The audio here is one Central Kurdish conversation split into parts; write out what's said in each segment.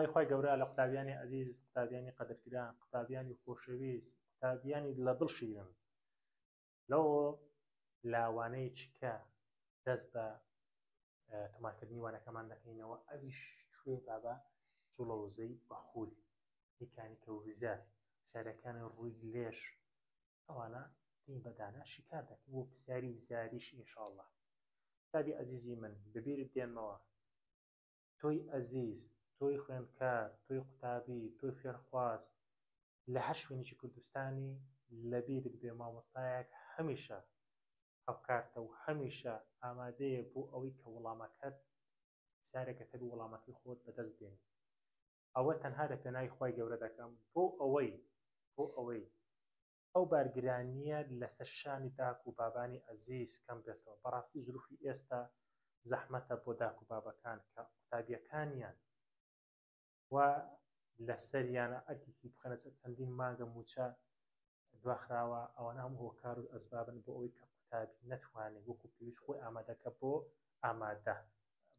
وڵی خۆی گەورە لە قوتابیانی عەزیز، قوتابیانی قەدرگران، قوتابیانی خۆشەویست، قوتابیانی لە دڵ شیرن، لەوە لاوانەی چکە دەست بە تۆمارکردنی وانەکەمان دەکەینەوە. ئەویش کوێ بابە جوڵەوزەی بەخول، میکانیکە وزار، پرسیارەکانی ڕووی لێش، ئەوانە دین بەدانا شکار دەکەین بۆ پرسیاری وزاریش ئینشاءڵڵا. قوتابی عەزیزی من ببیرت دێنمەوە، تۆی عەزیز، تۆی خوێندکار، تۆی قوتابی، تۆی فێرخواز لە هەر شوێنێکی کوردستانی لەبیرت بێ مامۆستایەک هەمیشە هەوکارتە و هەمیشە ئامادەیە بۆ ئەوەی کە وەڵامەکەت پرسیارێکەکە بە وەڵامەکەی خۆت بەدەست بێنی. ئەوە تەنها لە پێناوی خۆی گەورە دەکەم بۆ ئەوەی ئەو بارگرانیە لەسەر شانی داک و بابانی عەزیز کەم بێتەوە. بەڕاستی زروفی ئێستا زەحمەتە بۆ داک و بابەکان کە قوتابیەکانیان و لەسەریانە ئەرکێکی بخەنە سەر چەندین مانگە موچە دواخراوە. ئەوانە هەموو هۆکار و ئەسبابن بۆ ئەوەی کە قوتابی نەتوانێت وەکو پێویست خۆی ئامادەکە بۆ ئامادە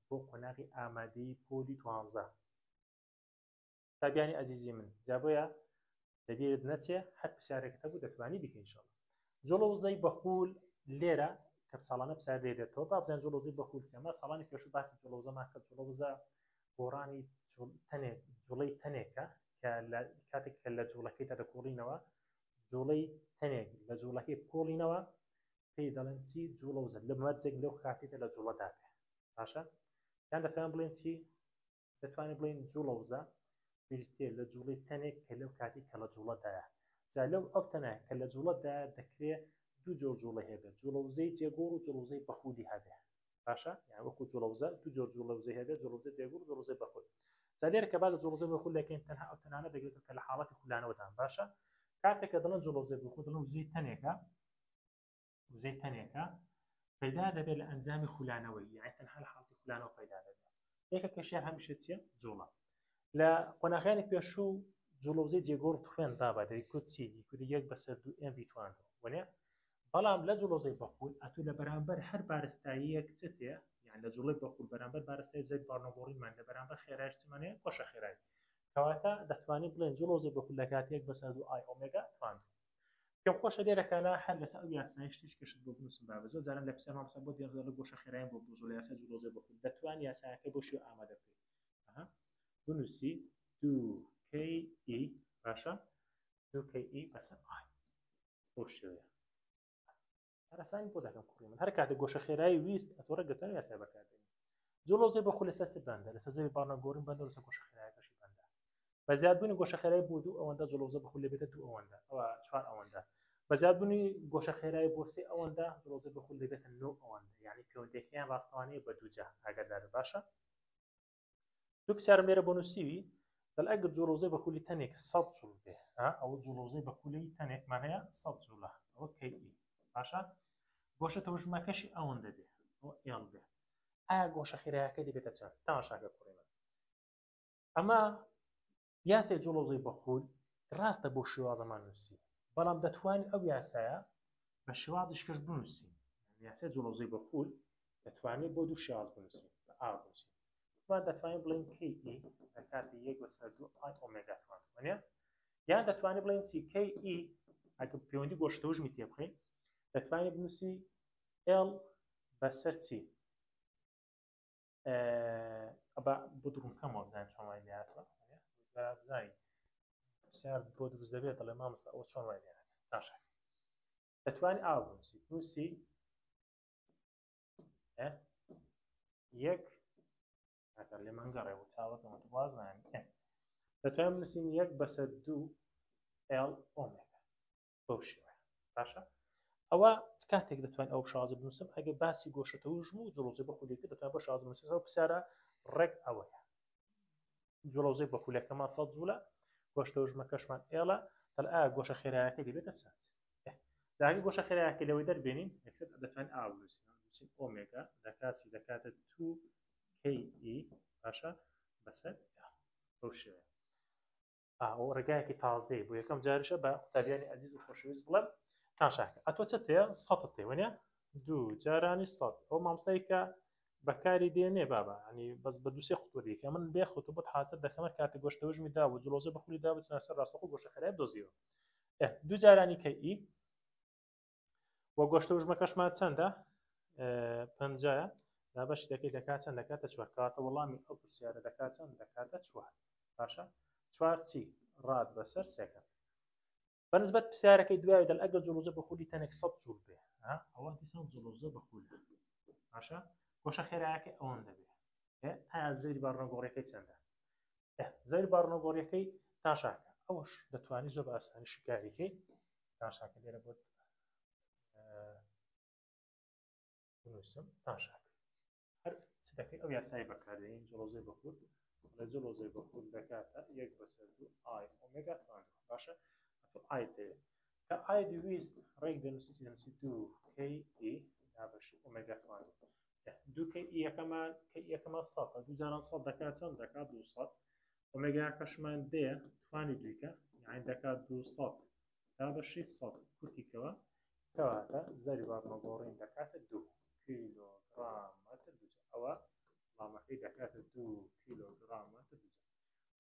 بۆ قۆناغی ئامادەی پۆلی 12. قوتابیانی عەزیزی من، جا بۆیە دەبێت نەچێ هەر پرسیارێکەکە بوو دەتوانی بیکەی ئینشاءڵڵا. جوڵەوزەی بەخول لێرە کە ساڵانە پرسیار لێ دێتەوە، با بزانین جوڵەوزەی بەخول چییە. ئەمە ساڵانی پێشوو باسی جوڵەوزەمان کرد. جوڵەوزە گۆڕانی جوڵەی تەنێکە کە کاتێک کە لە جوڵەکەیدا دەکۆڵینەوە، جوڵەی تەنێک لە جوڵەکەی بکۆڵینەوە پێی دەڵێن چی؟ جوڵەوزە. لە مەرجێک لەو کاتێکدا لە جوڵەدا بێ، باشە؟ یان دەتوانین بڵێن چی؟ دەتوانین بڵێن جوڵەوزە بریتێ لە جوڵەی تەنێک کە لەو کاتی کە لە جوڵەدایە. جا لەو ئەو تەنە کە لە جوڵەدایە دەکرێت دوو جۆر جوڵە هەبێت، جوڵەوزەی جێگۆڕ و جوڵەوزەی بەخولی هەبێ، باشە؟ یان وەکو جوڵەوزە دوو جۆر جوڵەوزەی هەبێت، جوڵەوزەی جێگۆڕ و جوڵەوزەی بەخول. جا لێرە کە باز جوڵەوزەی بەخول دەکەین تەنها ئەو تەنانە دەگرێتەوە کە لە حاڵەتی خولانەوەدان، باشە؟ کاتێک کە دەڵێن جوڵەوزەی بەخول دەڵێن وزەی تەنێکە پەیدا دەبێت لە ئەنجامی خولانەوەی، یعنی تەنها لە حاڵەتی خولانەوە پەیدا دەبێت. یەکێکیشیان هەمیشە چییە؟ جوڵە. لە قۆناغیانی پێشوو جوڵەوزەی جێگۆڕ خوێن دابا دەیکوت چی؟ دیکوت 1/2 ئێم ڤیتواندۆ، وانە؟ بەڵام لە جوڵەوزەی بەخول ئەتوو لە بەرامبەر هەر بارستاییەک چت هەیە، یان لە جوڵەی بەخول بەرامبەر بارستایی زەید بارنەگۆڕیمان لە بەرامبەر خێراییش چمانەیە؟ کۆشە خێرایی. کەواتە دەتوانین بڵێن جوڵەوزەی بەخول لە کاتێک 1/2 ئای ئۆمێگا تواندۆ. پێم خۆشە لێرەکانە هەر لەسەر ئەو یاسای شتێک کەشت بۆ بنووسم بابە. زۆر جاران لە پرسیار مامۆستا بۆ دیێڕ لە گۆشە خێراییان بۆ بنووسۆ لە یاسای جوڵەوزەی بەخول دەتوانین یاسایەکە بۆ شێوە ئامادە بکەین. بنووسی 2ke باشە 2ke بەسەر ئای بۆ شێوەیە. هەراسانی بۆ دەکەم کوڕی من. هەر کاتێک گۆشە خێرایی ویست ئەتوەڕە دەتوانێت یاسای بەکاردێنێت. جوڵەوزەی بەخول لەسەر چ بەندە؟ لەسەر زەوی بارنەگۆڕین بەندە و لەسەر گۆشە خێراییەکەشی بەندە. بە زیادبوونی گۆشە خێرایی بۆ 2 ئەوەندە جوڵەوزە بەخول لێبێتە 2 ئەوەندە، ئەوە 4 ئەوەندە. بە زیادبوونی گۆشە خێرایی بۆ 3 ئەوەندە جوڵەوزەی بەخول لێبێتە 9 ئەوەندە، یعنی پەیوەندیەکەیان ڕاستەوانەیە بە دووجا ئاگادار باشە. دوو پرسیارم لێرە بۆ نووسیوی دەڵێ ئەگەر جوڵەوزەی بەخولی تەنێک 100 جوڵ بێ، ئەوە جوڵەوزەی بەخولی تەنێکمان هەیە 100 جوڵە، ئەوە ke باشە. گۆشە تەوژمەکەشی ئەوەندە بێ، ئەوە ئێڵ بێ. ئایا گۆشە خێراییەکە دەبێتە چەند؟ تەماشاکە کوڕی من. ئەمە یاسای جوڵەوزەی بەخول ڕاستە بۆ شێوازەمان نووسی، بەڵام دەتوانین ئەو یاسایە بە شێوازش کەش بنووسین. یاسای جوڵەوزەی بەخول دەتوانێت بۆ دوو شێواز بنووسین، بە ئا بنووسین. دەتوانین بڵێن ke لە کاتی 1/2 ئای ئۆمێگا تواندۆ، وانە؟ یان دەتوانین بڵێن چی؟ ke ئەگە پەیوەندی گۆشە تەوژمی تێ بخەین دەتوانین بنووسی l بەسەر چی؟ ئەبا بۆ دروونکەمەوە بزانین چۆن وای لێهاتوە، بزانین پرسیار بۆ دروست دەبێت دەڵێ مامۆستا ئەوە چۆن وای لێهات. ناشاکە دەتوانین ئاو بنووسی، بنووسی 1 ئەگەر لێ مەنگەڕێ و چاوەکەمە تو باز نانی دەتوانین بنووسین 1/2 ئێڵ ئۆمێگا بەو شێوەیە، باشە؟ ئەوە کاتێک دەتوانین ئەو شازە بنووسم ئەگە باسی گۆشە تەوژم و جوڵەوزەی بەخولیەکە دەتوانین بە شازە بنووسین. ئەو پرسیارە ڕێک ئەوەیە. جوڵەوزەی بەخولیەکەمان 100 جوولە، گۆشە تەوژمەکەشمان ئێڵە، دەڵێ ئایا گۆشە خێراییەکە دەبێتە چەند؟ جاگە گۆشە خێراییەکە لەوەی دەربێنین یەکسەر دەتوانین ئا بنووسین، بنووسین ئۆمێگا دەکاتی دەکاتە 2ke باشە بەسەر بەو شێوەیە. ئەو ڕێگایەکی تازەی بۆ یەکەم جاریشە بە قوتابیانی عەزیز و خۆشەویست بڵێم تاشاکە. ئەتۆ چت هەیە 100 تێ وانە 2 جارانی 100. ئەو مامۆستای کە بەکاری دێنێ بابا ینی بەس بە دووسێ خوتوری کە من بێ خوت بۆ حاصل دەکەمە کاتی گۆشتەوەژمی دا و جلۆزە بەخولی دابێت ناسەر ڕاستەخۆ گۆشە خەرای دۆزیەوە دوو جارانی کە ئی وە گۆشتەوژمەکەشمان چەندە پەنجایە دا بەش دەکەی دەکات چەند دەکاتە چوار کاتە وەڵامی ئەو پرسیارە دەکات چەند دەکاتە چوار باشە چوار چی ڕاد بەسەر سێکە بەنسبەت پرسیارەکەی دوای دەل ئەگەر جلۆزە بەخولی تەنێک 100 جوڵ بێ ئەوە دیسان جلۆزە بەخولە باشە گۆشە خێرایەکەی ئەوەن دەبێت ئایا زەیری بارنەگۆڕیەکەی چەندە زەیری بارنەگۆڕیەکەی تاشاکە ئەوەش دەتوانانی زۆر بە ئاسانی شکاریکەی تاشاکە لێرە بۆ بنووسم تاشاکە هەر چ دەکەی ئەو یاسایی بەکاردێنین جلۆزەی بەخول لە جلۆزەی بەخول دەکاتە 1/2 ئای ئۆمێگا توانجو باشە ئەتۆ ئای دەوێت کە ئای دویست ڕێک دەنووسی دەنووسی 2 کی ئی دابەشی ئۆمێگا توانجو دوو کە یەکەمان کە یەکەمە 100 دوو جاران 100 دەکات چەند دەکات 200 ئۆمێگاکەشمان دێ توانی دویکە یعنی دەکات 200 دابەشی 100 کورتیکەوە کەواتە زەری بارنەگۆڕین دەکاتە 2 کیلۆگرامەتر دووجە ئەوە وەڵامەکەی دەکاتە 2 کیلۆگرامەتر دووجە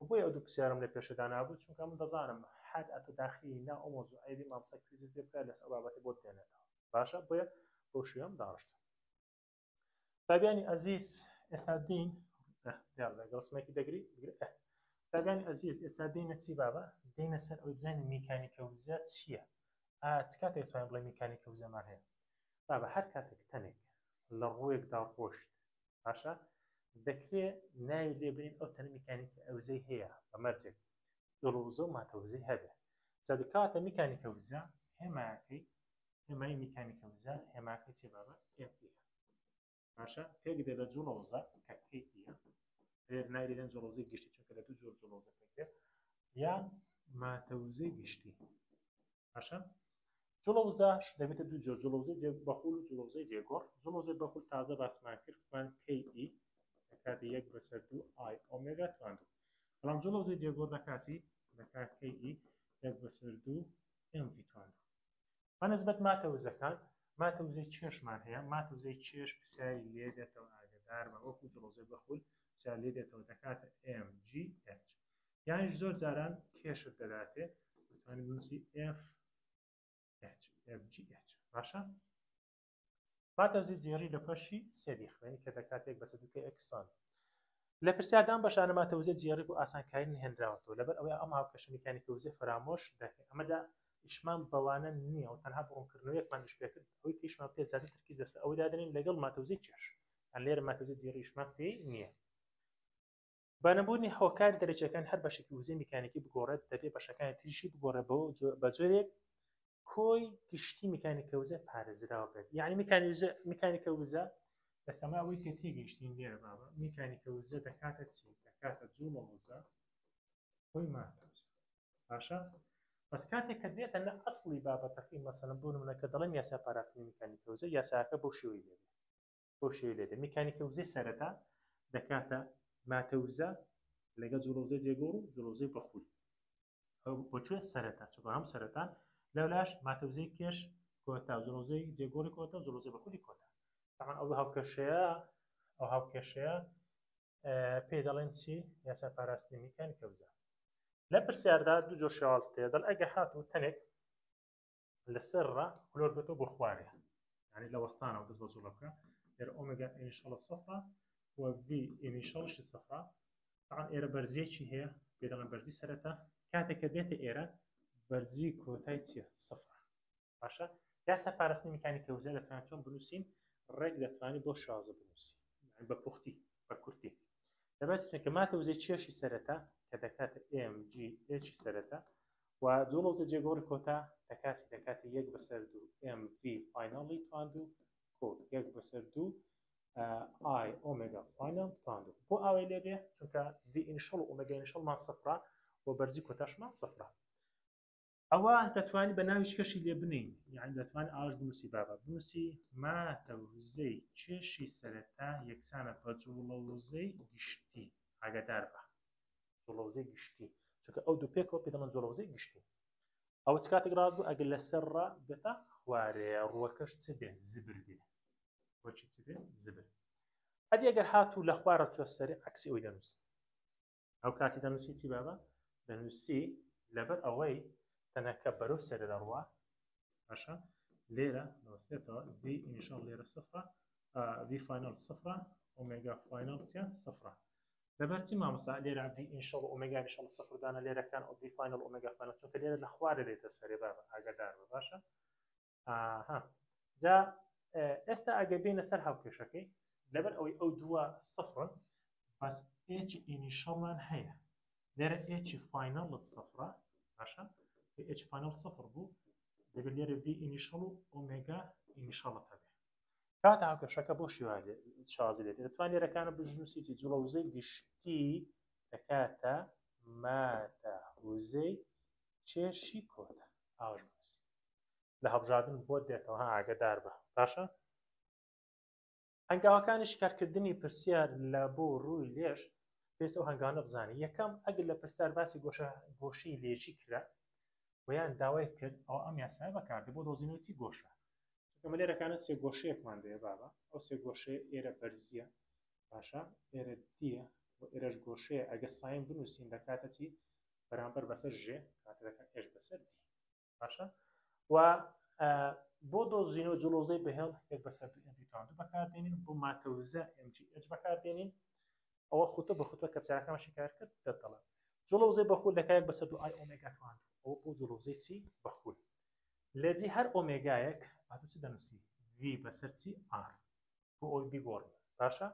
بۆیە ئەو دوو پرسیارم لە پێشەدا نابوو چونکە من دەزانم حد ئەتۆ داخلی نا ئەو مۆزوعەیەی مامۆستا کویزت پێ بکات لەسەر ئەو بابەتەی بۆت دێنێتەوە باشە بۆیە بۆ شوێم داڕشتم تابیانی ئەزیز ئێستا دین ڕسمێکی دەگری تابیانی ئەزیز ئێستا دینە چی بابە دینە سەر ئەوی بزانین میکانیکە وزە چییە چ کاتێک توانین بڵێ میکانیکە وزەمان هەیە بابە هەر کاتێک تەنێک لە ڕوویەکدا ڕۆشت باشە دەکرێت ناوی لێبرین ئەو تەنە میکانیکە ئەوزەی هەیە بەمەرجێک جلۆزە و ماتەوزەی هەبێ چەند کاتە میکانیکە وزە هێماکەی هێمای میکانیکە وزە هێماکەی چێ بابە باشە پێک دێ لە جلۆزە کە کەیفیە نایدێن جلۆزەی گشتی چونکە لە دوو جۆر جلۆزە پێکرێت یان ماتەوزەی گشتی باشە جلۆزەش دەبێتە دوو جۆر جلۆزەی بەخول و جلۆزەی جێگۆڕ جلۆزەی بەخول تازە باسمان کردمان کەی دەکاتە 1/2 ئای ئۆمێگا توانجو بەڵام جلۆزەی جێگۆڕ دەکاتی دەکات کەی 1/2 ئێم ڤی توانجو بەنسبەت ماتەوزەکان ماتەوزەی چێشمان هەیە ماتەوزەی چێش پرسیاری لێ دێتەوە ئاگدار بە وەکو جلۆزەی بەخول پرسیار لێ دێتەوە دەکاتە MGH یانیش زۆر جاران کێشت دەداتێ دەتوانین بنووسی FGH باشە ماتەوزەی جێڕی لە پەشی سێدی خوێنی کە دەکات 1/2 ئەکسوان لە پرسیاردان بەشانە ماتەوزەی جێڕی بۆ ئاسانکاری هێنراوەتەوە لەبەر ئەوەی ئەم هاوکەشە میکانیکە وزەی فرامۆش دەکەین ئەمەدا ئیشمان بەوانە نییە و تەنها بڕوونکردنەوەیەکمان نیش پێکرد ئەوەی کە ئیشمان پێ زیاتر ترکیز دەسەر ئەوەی دادەنین لەگەڵ ماتەوزەی چێش ئەن لێرە ماتەوزەی جێڕی ئیشمان پێی نییە بەنەبوونی هۆکاری دەرەجەکان هەر بەشێکی وزەی میکانیکی بگۆڕێت دەبێت بەشەکانی تریشی بگۆڕێت بە جۆرێک کۆی گشتی میکانیکە وزە پارێزراوە بێت یعنی میکانیکە وزە بەسەما ئەوەی کە تێگەیشتین لێرە بابە میکانیکە وزە دەکاتە چی دەکاتە جوڵۆزە کۆی ماتەوزە باشە بەس کاتێک کە دێتە لە ئەسڵی بابەتەکەی مەسەڵەن بۆ نمونەکە دەڵێن یاسا پاراستنی میکانیکە وزە یاساکە بۆ شێوەی لێدێ بۆ شێوەی لێدێ میکانیکە وزەی سەرەتا دەکاتە ماتەوزە لەگەڵ جلۆزەی جێگۆڕ و جلۆزەی بەخول بۆکوێ سەرەتا چونکە هەم سەرەتان لەولاش ماتەوزەی کێش کۆتا جلۆزەی جێگۆڕی کۆتا و جلۆزەی بەخولی کۆتا تامان ئەو هاوکێشەیە پێی دەڵێن چی یاسا پاراستنی میکانیکە وزە لە پرسیاردا دوو جۆر شێواز تێ دەڵ ئەگە هاتوو تەنێک لەسەرڕا کلۆر بێتەوە بۆ خوارێ یعنی لە وەستانەوە دەست بە جوڵە بکە لێرە ئۆمێگا ئینیشەڵە سەفرا و ڤی ئینیشەڵشی سەفرا طبعا ئێرە بەرزیەکی هەیە پێ دەڵێن بەرزی سەرەتا کاتێک کە دێتە ئێرە بەرزی کۆتای چییە سەفرا باشە یاسا پاراستنی میکانیکە وزە دەتوانین چۆن بنووسین ڕێک دەتوانین بۆ شازە بنووسین بە پوختی بە کورتی دەبێت چونکە ماتەوزەی چێشی سەرەتا کە دەکاتە MGH سەرەتا و جلۆزە جێگۆڕی کۆتا دەکاتی دەکاتە 1/2 MV فایناڵی تواندو کۆت 1/2 ئای ئۆمێگا فاینال تواندو بۆ ئاوەی لێبێ چونکە V ئینیشەڵ و ئۆمێگا ئینیشەڵمان سەفرا و بەرزی کۆتاشمان سەفرا ئەوە دەتوانین بە ناوی کەشی لێ بنین یعنی دەتوانین ئاش بنووسی بابە بنووسی ماتەوزەی چێشی سەرەتا یەکسانە بە جوڵەوزەی گشتی ئاگادار بە جوڵەوزەی گشتی چونکە ئەو دوو پێکەوە پێ دەڵێن جوڵەوزەی گشتی ئەوە چ کاتێک ڕاست بوو ئەگەر لەسەرڕا بێتە خوارێ ڕووەکەش چ بێ زبر بێ وەچی چ بێ زبر ئەدی ئەگەر هاتوو لە خوارە چوە سەری عکسی ئەوی دەنووسی ئەو کاتی دەنووسی چی بابە دەنووسی لەبەر ئەوەی تەنەکە بەرەو سەرە دەڕوا باشە لێرە دەوەستێتەوە v initial لێرە سفرە v final سفرە ئۆمێگا final چیە سفرە لەبەر چی مامۆستا لێرە v initial ئۆمێگا initial سفردانە لێرەکان و v final ئۆمێگا final چونکە لێرە لە خوارە دێتە سەرێ بابە ئاگادار بە باشە جا ئێستا ئەگە بینە سەر هاوکێشەکەی لەبەر ئەوەی ئەو دووە سفرن بەس h initialمان هەیە لێرە h finalت سفرە باشە h final سفر بوو دەبێت لێرە v initial و ئۆمێگا initialت هەبێ کاتە هاوکێشەکە بۆ شازی دێت دەتوانێت لێرەکانە بژنووسیی جوڵەوزەی گشتی دەکاتە مادە وزەی چێشی کۆتە ئاژنووسی لە هەڵبژاردن بۆ دێتەوە ئاگادار بە باشە هەنگاوەکانی شکارکردنی پرسیار لە بۆ ڕووی لێش پێویستە ئەو هەنگاوانە بزانێت یەکەم ئەگەر لە پرسیار باسی گۆشەی لێژی کرا ویان داوای کرد ئەو ئەم یاسای بەکاردێت بۆ دۆزینەوەی چی گۆشە چونکە لێرەکانە سێ گۆشەیەکمان دەیە بابە ئەو سێ گۆشەیە ئێرە بەرزیە باشە ئێرە دیە و ئێرەش گۆشەیە ئەگە سایم بنووسین دەکاتە چی بەرامبەر بەسەر ژێ کاتە دەکات ئێش بەسەر دی باشە و بۆ دۆزینەوە جوڵۆزەی بەهێڵ یەک بەسەر دوو بەکاردێنین بۆ ماتەوزە MGH بەکاردێنین ئەوە خوتە بە خوتە کە پرسیارەکەمان شکار کرد دەدەڵێت جوڵۆزەی بەخول دەکات بەسەر دوو ئای ئۆمێگا توان ئەوە بۆ جوڵۆزەی چی بەخول لەجی هەر ئۆمێگایەک هاتوو چی دەنووسی v بەسەر چی r بۆ ئەوی بیگۆڕن باشە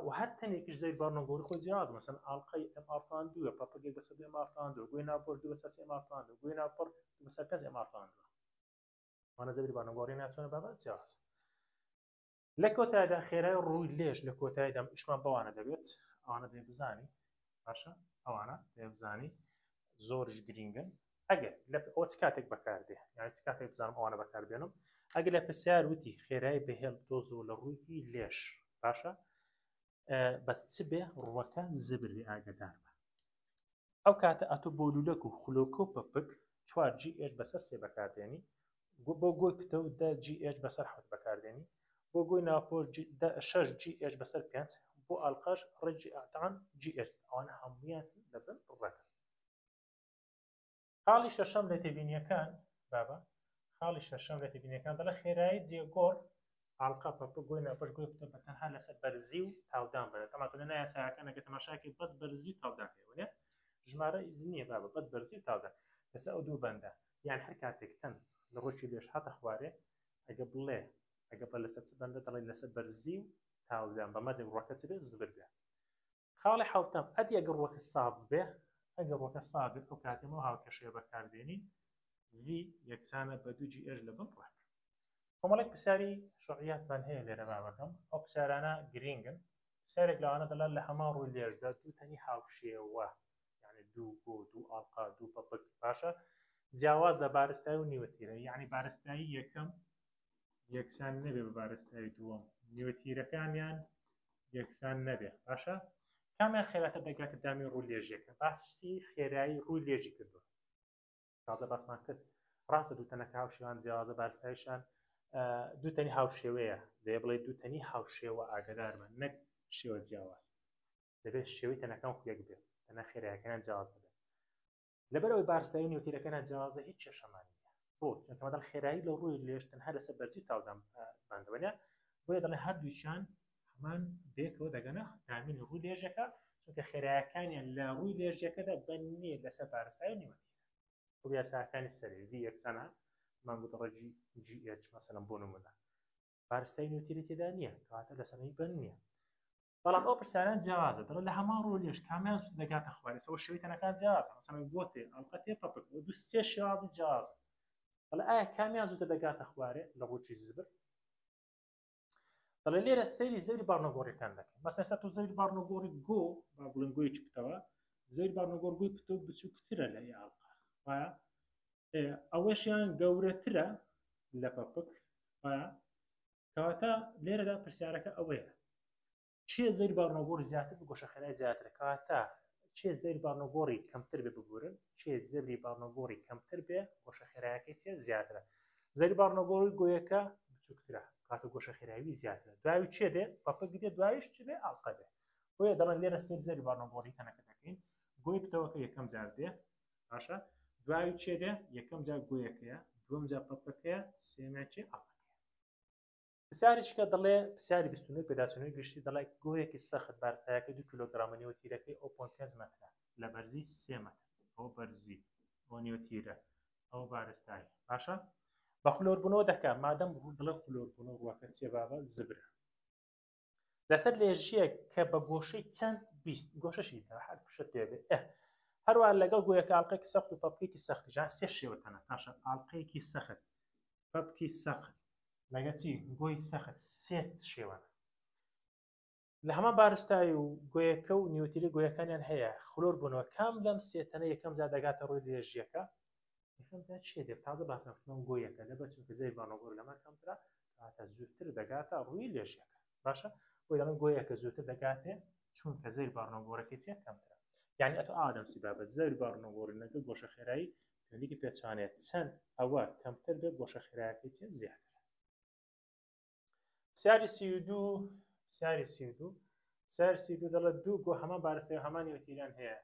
و هەر تەنێکیش زەوی بارنەگۆڕی خۆی جیاواز مەسەن ئاڵقەی MR دووە پاپەگێک بەسەر MR دووە گوێی ناوپۆر دوو بەسەر MR دووە گوێی ناوپڕ دوو بەسەر 5 MR دووە وانە زەوی بارنەگۆڕی ناچۆنە بابەت جیاواز لە کۆتاییدا خێرای ڕووی لێژ لە کۆتاییدا ئیشمان بەوانە دەبێت ئەوانە دەبێ بزانی باشە ئەوانە دەبێ بزانی زۆرش گرینگن ئەگەر ئەوە چ کاتێک بەکاردێ یانی چ کاتێک بزانم ئەوانە بەکاربێنم ئەگەر لە پرسیار وتی خێرای بەهێڵ دۆزەوە لە ڕووی لێش باشە بەس چ بێ ڕووەکە زبر بێ ئاگادار بە ئەو کاتە ئەتۆ بۆ لولەک و خولۆکۆ پەپک 4 GH بەسەر 3 بەکاردێنی بۆ گۆی پتە و 10 GH بەسەر 7 بەکاردێنی بۆ گۆی ناپۆر 6 GH بەسەر 5 بۆ ئەڵقەش ڕێجی ئاتان GH ئەوانە هەموویان دەبن ڕەکە خاڵی شەشەم لە تێبینیەکان بابە خاڵی شەشەم لە تێبینیەکان دەڵێ خێرایی جێگۆڕ ئاڵقا پەپە گۆی ناپەش گۆی پتە بە تەنها لەسەر بەرزی و تاودان بنێت تەماتۆ لە نایاسایەکان ئەگە تەماشاکەی بەس بەرزی و تاودانەوە ژمارە ئیزن نییە بابە بەس بەرزی و تاودان لەسەر ئەو دوو بەندە یان هەر کاتێک تەن لە ڕۆژی لێش هاتە خوارێ ئەگە بڵێ ئەگە بە لەسەر چ بەندە دەڵێ لەسەر بەرزی و تاودان بەمەجێک ڕۆکە چ بێ زبر بێ خاڵی حوتەم ئەدی ئەگە ڕۆکە ساف بێ ئەگە ڕۆکە ساف بێت ئەو کاتێمەوە هاوکێشەیە بەکاردێنی v یەکسانە بە 2 GH لە بن ڕێک کۆمەڵێک پرسیاری شەڕعیاتمان هەیە لێرە بابەکەم ئەو پرسیارانە گرینگن پرسیارێک لەوانە دەڵێن لە هەمان ڕووی لێژدا دوو تەنی هاوشێوە یعنی دوو گۆ دوو ئاڵقا دوو پەپک باشە جیاواز لە بارستایی و نیوەتیرە یعنی بارستایی یەکەم یەکسان نەبێ بە بارستایی دووەم نیوەتیرەکانیان یەکسان نەبێ باشە کامیان خێراتە دەگاتە دامی ڕووی لێژێکە باسی خێرایی ڕووی لێژی کردووە تازە باسمان کرد ڕاستە دووتەنەکە هاوشێوان جیاوازە بارستاییشان دووتەنی هاوشێوەیە دەیە بڵێ دووتەنی هاوشێوە ئاگدارمە نەک شێوە جیاواز دەبێت شێوەی تەنەکەم خوێک بێت تەنە خێرایەکەیان جیاواز دەبێت لەبەر ئەوەی بارستایی نیوتیرەکانە جیاوازە هیچ کێشەمانی نییە بۆ چونکە مەدەڵ خێرایی لە ڕووی لێژ تەنها لەسەر بەرزی تاودان باندەوەنیە بۆیە دەڵێ هەردووچیان هەمان بێکەوە دەگەنە دامینی ڕووی لێژەکە چونکە خێرایەکانیان لە ڕووی لێژەکەدا بەنێ لەسەر بارستایی نیوەتیرە بۆ یاساکانی سەری v یەکسانە مانگوت ڕێجی GH مەسەلەن بۆ نمونە بارستایی نیوتیرە تێدا نییە کەواتە لەسەرەوەی بەن نییە بەڵام ئەو پرسیاران جیاوازە دەڵێ لە هەمان ڕووی لێژ کامیان زوو دەگاتە خوارێتەوە شێوەی تەنەکان جیاوازە مەسەلەن گۆتێ ئەڵقە تێپەپک دوو سێ شێوازی جیاوازە بەڵێ ئایا کامیان زووتر دەگاتە خوارێ لە ڕووی زبر دەڵێ لێرە سەیری زەوی بارنەگۆڕیەکان دەکەین مەسەلەن ئێستا تۆ زەوی بارنەگۆڕی گۆ با بڵێن گۆیەکی پتەوە زەوی بارنەگۆڕ گۆی پتە بچووکترە لە ئاڵقا وایە ئەوەشیان گەورەترە لە پەپک کەواتە لێرەدا پرسیارەکە ئەوەیە چێ زەوی بارنەگۆڕی زیاتر بە گۆشە خێرای زیاتر کەواتە چێ زەوی بارنەگۆڕی کەمتر بێ ببورن چێ زەوی بارنەگۆڕی کەمتر بێ گۆشە خێرایەکەی چێ زیاترە زەوی بارنەگۆڕی گۆیەکە بچووکترە کاتە گۆشە خێراوی زیاترە دوای چێ دێ پەپک دێ دوایش چ دێ ئاڵقە دێ بۆیە دەڵێن لێرە سێر زەری بارنەبۆڕی تەنەکە دەکەین گۆی پتەوەکە یەکەم جار دێ باشە دوای چێ دێ یەکەم جار گۆیەکەیە دووەم جار پەپەکەیە سێمیان چێ ئاڵقەکەیە پرسیاریشکە دەڵێ پرسیاری 29 پێداچوونەوەی گشتی دەڵێ گۆیەکی سەخت بارستایەکە 2 کیلۆگرامە نێوەتیرەکەی 0.5 مەترە لە بەرزی 3 مەتر ئەو بەرزی ئەو نێوەتیرە ئەو بارستایی باشە بە خلۆربوونەوە دەکات مادەم دڵە خلۆربوونەوە ڕواکە چێ بابە زبرە لەسەر لێژیە کە بە گۆشەی چەند بیست گۆشەشی هەر پشت دێبێ هەروە لەگەڵ گوۆیەکە ئاڵقەیەکی سەخت و پەپکێکی سەختی جان سێ شێوەتەنە پاشە ئاڵقەیەکی سەخت پەپکی سەخت لەگە چی گۆی سەخت سێت شێوەنە لە هەمە بارستایی و گۆیەکە و نیوتیری گۆیەکانیان هەیە خلۆر بوونەوە کام لەم سێتەنە یەکەم جار دەگاتە ڕووی لێژیەکە یەکەم جار چێ دێت تازە باسەکردن گۆیەکە لەبەر چونکە زەی بانەگۆڕ لەمە کەمترە کاتە زووتر دەگاتە ڕووی لێژیەکە باشە بۆی دەڵێن گۆیەکە زووتر دەگاتێ چونکە زەی بارنەگۆڕەکەی چێ کەمترە یعنی ئەتۆ ئادەمسی بابە زەی بارنەگۆڕینەکە گۆشە خێرایی پێوەندیکی پێچوانێت چەند ئەوە کەمتر بێت گۆشە خێرایەکەی چێ زیاتر پرسیاری 32 دەڵێت دوو گۆ هەمان بارستەی هەمان نێوەتیریان هەیە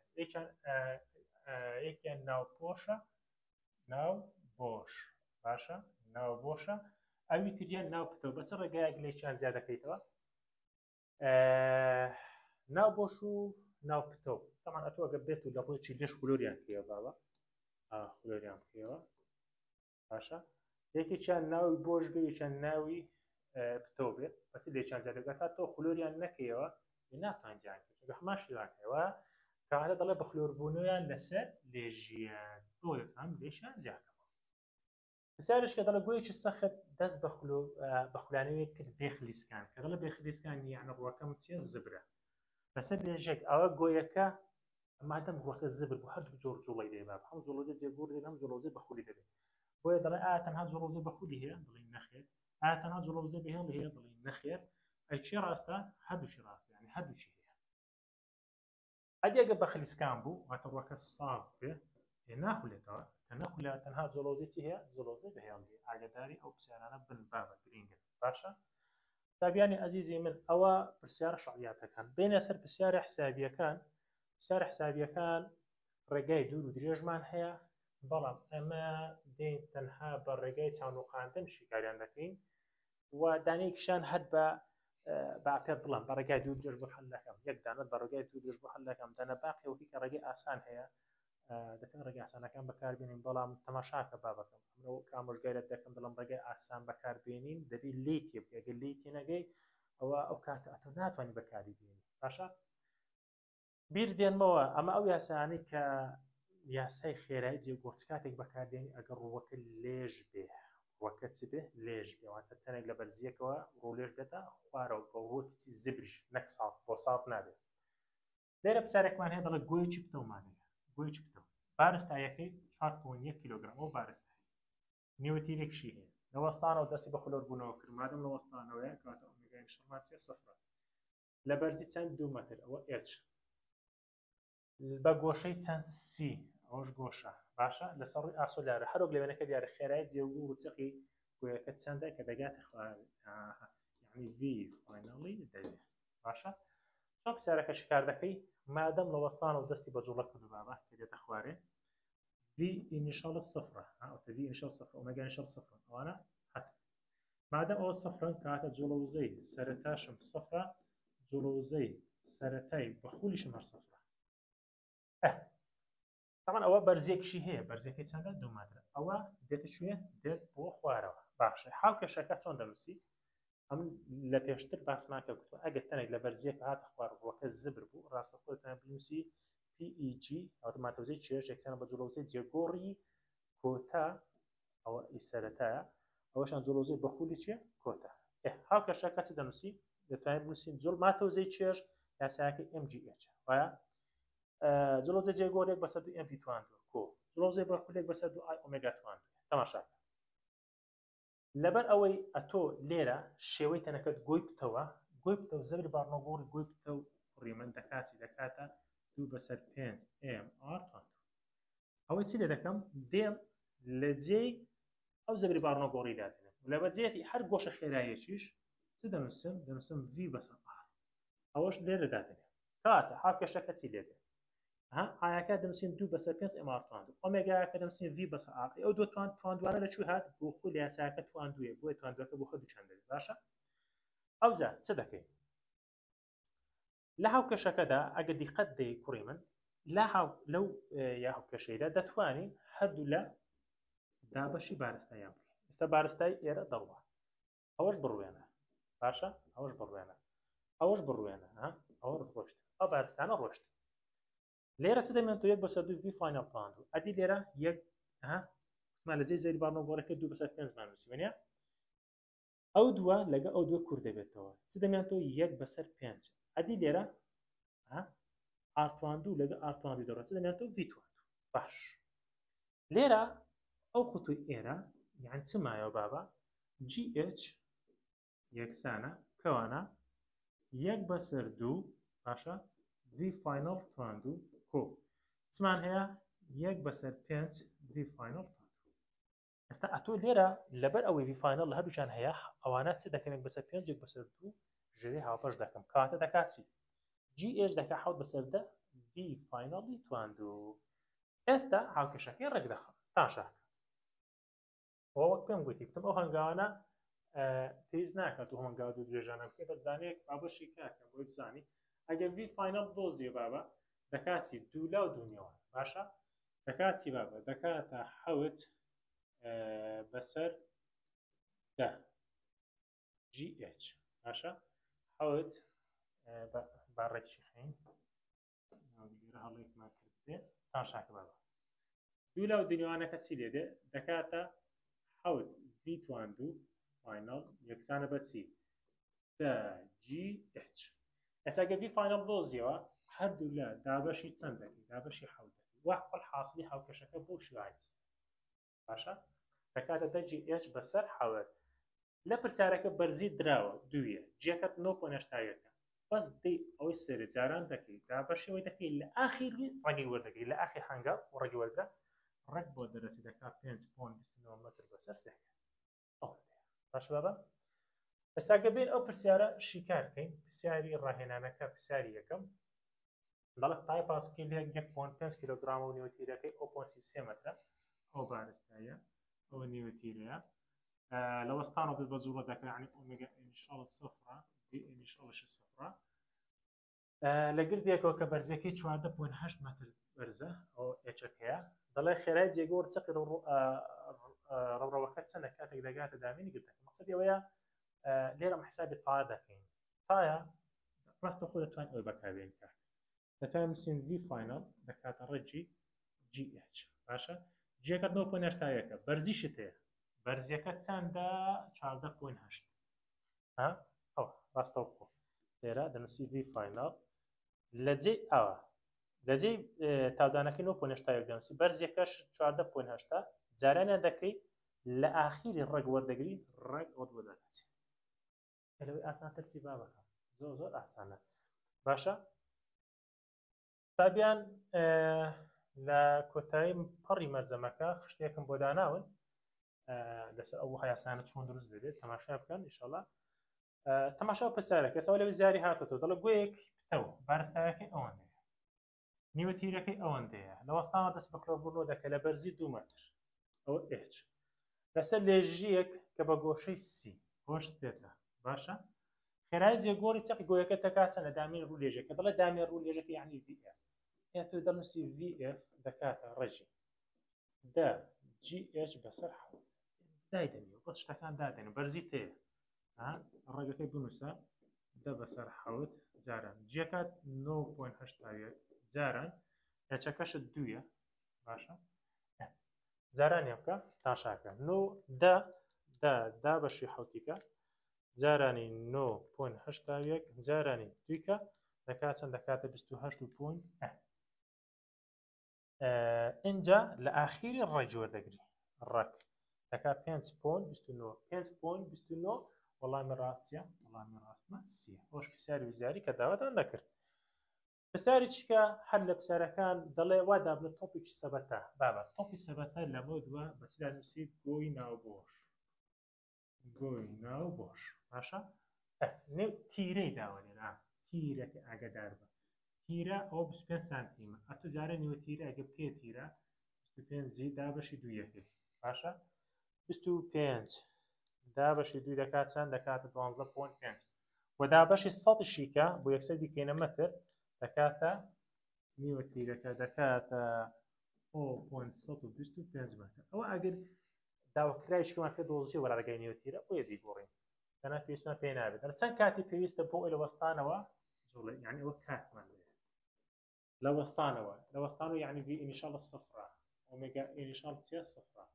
یەکیان ناوپۆشە ناوبۆش باشە ناوبۆشە ئەوی تریان ناوپتەوە بە چ ڕێگایەک لێکیان زیاد دەکەیتەوە ناوبۆش و ناوپتەوە تەمان ئەتۆ ئەگە بێت و لە ڕۆیکی لێش خلۆریان کێوە بابە خلۆریان بکەوە باشە یەکێکیان ناوی بۆش بێ یەکیان ناوی پتەوە بێت بەچ لێکیان زیاد دەکات تۆ خلۆریان نەکەیەوە ناتوانجیان چونکە هەمان شێوانەوە کەواتە دەڵێ بە خلۆربوونەوەیان لەسەر لێژیان تۆ یەکەم لێشیان زیادەوە پرسیارش کە دەڵێ گۆیەکی سەخت دەست بە خولانەوەی کرد بێخلیسکان کە دەڵێ بێخلیسکان یعنی ڕووەکەم چێ زبرە لەسەر لێژێک ئەوە گۆیەکە مادەم ڕووەکە زبر بوو هەردوو جۆر جوڵی دێ باب هەم جوڵۆزە جێگۆڕ دێن هەم جوڵۆزە بەخولی دەبێت بۆیە دەڵێ ئایا تەنها جوڵۆزە بەخولی هەیە دڵی نەخێر ئایا تەنها جوڵۆزە بەهێڵ هەیە دڵی نەخێر ئەی چی ڕاستە هەردووشی ڕاستە یعنی هەردووچی هەیە ئەدیەگە بەخلیسکان بوو واتە ڕووەکە ساف بێ ناخولێتەوە کە نەخولە تەنها جوڵۆزێکی هەیە جوڵۆزە بەهێڵ هەیە ئاگداری ئەو پرسیارانە بن بابە گرینگە باشە تابیانی عزیزی من ئەوە پرسیار شەڕیاتەکان بینە سەر پرسیارە حسابیەکان پرسیارە حسابیەکان ڕێگای دوور و درێژمان هەیە بەڵام ئەمە دێن تەنها بە ڕێگای چاونوقاندن شیکاریان دەکەین و دانەیەکیشان هەد بە پێ بڵم بە ڕێگای دوور درێژ بۆ حەل دەکەم یەک دانەت بە ڕێگای دوور درێژ بۆ حەل دەکەم دەنە باقیەوەی کە ڕێگای ئاسان هەیە دەتوانین ڕێگای ئاسانەکان بەکاربێنین بەڵام تەماشاکە بابەکەم ئەمڕۆ کامۆژگایرت دەکەم دەڵم ڕێگای ئاسان بەکاربێنین دەبێت لێکی بکە ئەگەر لێکی نەگەی ئەوە ئەو کاتە ئەتۆ ناتوانانی بەکاری بێنی باشە بیر دێنمەوە ئەمە ئەو یاسانەی کە یاسای خێرایی جێگۆرچ کاتێک بەکاردێنی ئەگەر ڕووەکە لێژ بێ ڕووەکە چ بێ لێژ بێ واتە تەنێک لە بەرزیەکەوە ڕوو لێژ بێتە خوارەوە بە ڕووەکی زبریش نەک ساڵ بۆ ساڵ نابێت لێرە پرسیارێکمان هەیە دەڵێ گۆیەکی پتەومانەیە گۆیەکی پتەو بارستایەکەی 4.1 کیلۆگرام ئەو بارستایی نێوەتیرێکشی هەیە لە وەستانەوە دەستی بە خلۆربوونەوە کرد مادەم لە وەستانەوەیە کاتە ئۆمێگای شەڕمان چێ سەفرە لە بەرزی چەند 2 مەتر ئەوە ئێچ بە گۆشەی چەند سی ئەوش گۆشە باشە لەسەر ڕووی ئاسۆلارە هەروەک لەوێنەکە دیارە خێرایی جێگوور و چقی گوێەکە چەندە کە دەگاتە یعنی وی فاینەڵی دەبێت باشە چۆن پرسیارەکە شکار دەکەی مادەم لە وەستانە و دەستی بە جوڵە کرد بابە کە دێتە خوارێ وی ئینیشاڵە سەفرە وی ئینیشاڵ سەفرە ئۆمێگا ئینیشاڵ سەفرە ئەوانە هەت مادەم ئەوە سەفرن کاتە جوڵەوزەی سەرەتاشم سەفرە جوڵەوزەی سەرەتای بەخولیشم هەر سەفرە طبعا ئەوە بەرزێکشی هەیە بەرزەکەی چەندە 2 مەترە ئەوە دێتە شوێ دێت بۆ خوارەوە باشە هاوکێشەکە چۆن دەنووسی ئەم لە پێشتر باسمان کە گوتووە ئەگەر تەنێک لە بەرزیەکە هاتە خوار ڕووەکە زبر بوو ڕاستە خۆتان بنووسی PEG ئۆتۆماتۆزەی چێژ یەکسانە بە جوڵەوزەی جێگۆڕی کۆتا ئەوە ئیسەرەتایە ئەوەشان جوڵەوزەی بەخولی چیە کۆتا هاوکێشەکە چ دەنووسی دەتوانین بنووسین جوڵماتۆزەی چێژ یاسایەکەی MGH وایە جوڵۆزە جێگۆڕێک بەسەر 2 MV تواندوە کۆ جوڵۆزەی بەخولێک بەسەر 2 I ئۆمێگا تواندوە تەماشاکە لەبەر ئەوەی ئەتۆ لێرە شێوەی تەنەکەت گۆی پتەوە زەبری بارنەگۆڕی گۆی پتە و ڕێمەن دەکاتی دەکاتە 2/5 MR ئەوەی چی لێ دەکەم دێم لە جێی ئەو زەبری بارنەگۆڕی دادێنم لە بەجێتی هەر گۆشە خێراییەکیش چ دەنووسم v بەسەر r ئەوەش لێرە دادنێ کاتە هاوکێشەکە چی لێ دێت ئایاکە دەنووسین 2 بەسەر 5 ئمار تواند ئۆمێگایەکە دەنووسین v بەسەر r ئەو دو تواندوانە لەکوێ هات بۆ خۆ لە یاساکە تواندویە بۆیە تواندوەکە بۆ خۆ دووچەند دەبێت باشە ئەوجا چ دەکەین لە هاوکێشەکەدا ئەگە دیقەت دەی کوڕی من لەو یا هاوکێشەیەدا دەتوانین هەردوو لە دابەشی بارستایان بکەین ئێستا بارستای ئێرە دەڕوە ئەوەش بڕوێنە باشە ئەوەش بڕوێنە ئەوەش بڕوێنە ئەوە ڕۆشت ئەو بارستانە ڕۆشت لێرە چ دەمێنێتەوە 1 بەسەر 2 v فاینال پلاند و ئەدی لێرە یەکمان لە جێ زەری بارنەوەگۆڕەکە 2 بەسەر 5 مان نووسیوێنە ئەو دووە لەگە ئەو دووە کوور دەبێتەوە چ دەمێنێتەوە 1 بەسەر 5 ئەدی لێرە ئارتواندوو لەگە ئارتواندی دەڕێت چ دەمێنێتەوە v تواند باش لێرە ئەو خوتوی ئێرە یان چ مایەوە بابە gh یەکسانە کەوانە 1 بەسەر 2 باشە v فاینال تواندوو کۆ چمان هەیە 1 بەسەر 5 v فاینال ئێستا ئەتۆ لێرە لەبەر ئەوەی v فاینال لە هەردووچان هەیە ئەوانە چ دەکەن 1 بەسەر 5 1 بەسەر 2 ژێری هاوپەش دەکەم کاتە دەکات چی gh دەکات 7 بەسەر 10 v فاینالی تواندوو ئێستا هاوکێشەکەی ڕێک دەخەم تاشاکە ئەوە وەک پێم گوتی کتم ئەو هەنگاوانە پێویست ناکات و هەنگاو دوو درێژانە بکەیت بەس دانەیەک بابەشی کاکە بۆی بزانی ئەگەر v فاینال دۆزیە بابە دەکاتی دوو لا و دوونیەوە باشە دەکاتی بابە دەکاتە 7 بەسەر 10 gh باشە 7 باڕێکی خین هەڵێکمان کردێ تاشاکە بابە دوو لا و دنیوانەکە چی لێدێ دەکاتە 7 v تواندوو فاینال یەکسانە بە چی gh ئێستا گە v فاینال دۆزیەوە هەردوو لە دابەشی چەند دەکەی دابەشی حەوت دەکەی وەحڵ حاصلی هاوکێشەکە بۆ شوایست باشە دەکاتە 10 gh بەسەر 7 لە پرسیارەکە بەرزی دراوە دوویە جێکەت 9.8 بەس دەی ئەوەی سەرێ جاران دەکەی دابەشەوەی دەکەی لە ئاخیری ڕێگەی وەردەگەی لە ئاخیر هەنگاو ڕێگەی وەرگە ڕێک بۆ دەرەچی دەکات 5.29 متر بەسەر سێ باشە بابە ئێستا گەبێن ئەو پرسیارە شیکار بکەین پرسیاری ڕاهێنانەکە پرسیاری یەکەم دەڵێت تای پاسکیل 1.5 کیلۆگرام و نیوتیرەکەی 0.33 مترە ئەو بارستایە ئەوە نیوتیرەیە لە وەستانەوە بێت بە جوڵە دەکە یعنی ئۆمێگا ئینیشاڵ سفرە بی ئینیشاڵش سفرە لە گردێکەوە کە بەرزەکەی 14.8 متر بەرزە ئەو ئێچەکەیە دەڵێ خێرای جێگۆر چقی ڕەوڕەوەکە چەندە کاتێک دەگاتە دامینی گردەکە مەقسەدی ئەوەیە لێرەم حسابی تایا دەکەین تایە ڕاستە خۆ دەتوانین ئەوە بەکاربێنین کات دەتوانین بنووسین v فاینال دەکاتە ڕێجی gh باشە جێکەت 9.8 بەرزیشت هەیە بەرزیەکە چەندە 14.8 ئەوە ڕاستەوە خۆ لێرە دەنووسی v فاینال لە جێ ئەوە لە جێی تاودانەکەی 9.8 دەنووسی بەرزیەکەش 14.8 جارانیان دەکەی لە ئاخیری ڕێگ وەردەگری ڕێک ئەوت بۆ دەکات لەوەی ئاسانتر چی با بکەم زۆر ئاسانە باشە تابیان لە کۆتایی پەڕی مەرجەمەکە خشتێکم بۆ داناون لەسەر ئەو هەیاسانە چۆن دروست دەبێت تەماشا بکەن ئینشاڵڵا تەماشا پرسیارەکە ئێستا لەوەی زیاری هاتۆتەوە دەڵێ گوێیەک پتەوە بارستایەکەی ئەوەندەیە نیوەتیرەکەی ئەوەندەیە لە وەستانە دەست بەخڕۆبوونەوە دەکە لە بەرزی 2 متر ئەوە h لەسەر لێژیەک کە بە گۆشەی سی گۆشت دێتە باشە خێرای جێگۆڕی چەقی گۆیەکە دەکاتە لە دامین ڕوو لێژەکە دەڵێ دامێن ڕوو لێژەکە یعنی vf ئێتۆ دەنووسی vf دەکاتە ڕێژی دا gh بەسەر حەوت دایدەنیوە بۆ شتەکان دادێنێ بەرزی تەیە ڕێگەکەی بنووسە دە بەسەر حەوت جاران جێکات 9.8 جاران هێچەکەشت دوویە باشە جارانیە بکە تاشاکە دا بەشی حەوتیکە جارانی 9.8 جارانی دویکە دەکات چەند دەکاتە 28.1 اینجا لە ئاخیری ڕێج وەردەگری ڕێک دەکات 5.29 وەڵامی ڕاستیە وەڵامی ڕاستمە سیە ئەوش پرسیاری ویزاری کە داواتان دەکرد پرسیاری چیکە هەر لە پرسیارەکان دەڵێ وا دابنێت تۆپێکی سەبەتە بابە تۆپی سەبەتە لەمە دووە بەچدا نووسیت گۆی ناوبۆش گۆی ناو بۆش باشە نێو تیرەی داوەێنە تیرەکە ئاگدار بە تیرە ئەو 25 سانتیمە ئەتو جارە نیوە تیرە ئەگە پێ تیرە 25 دابەشی دوویەکەی باشە 25 دابەشی دوو دەکات چەند دەکاتە 12.5 و دابەشی سەدیشیکە بۆ یەکسەر بیکەینە مەتر دەکاتە نیوە تیرەکە دەکاتە 0.125 مەتر ئەوە ئەگەر داواکرایشکمان پێ دۆزیە وەرەگەی نیوە تیرە بۆیە بیگۆڕین کەنا پێویستمان پێ نابێت چەند کاتی پێویستە بۆ لە وەستانەوە زۆڵێ یعنی ئەوە کاتمان لە وەستانەوە یعنی ڤی ئینیشاڵە سەفرە ئۆمێگا ئینیشاڵ چیە سەفرە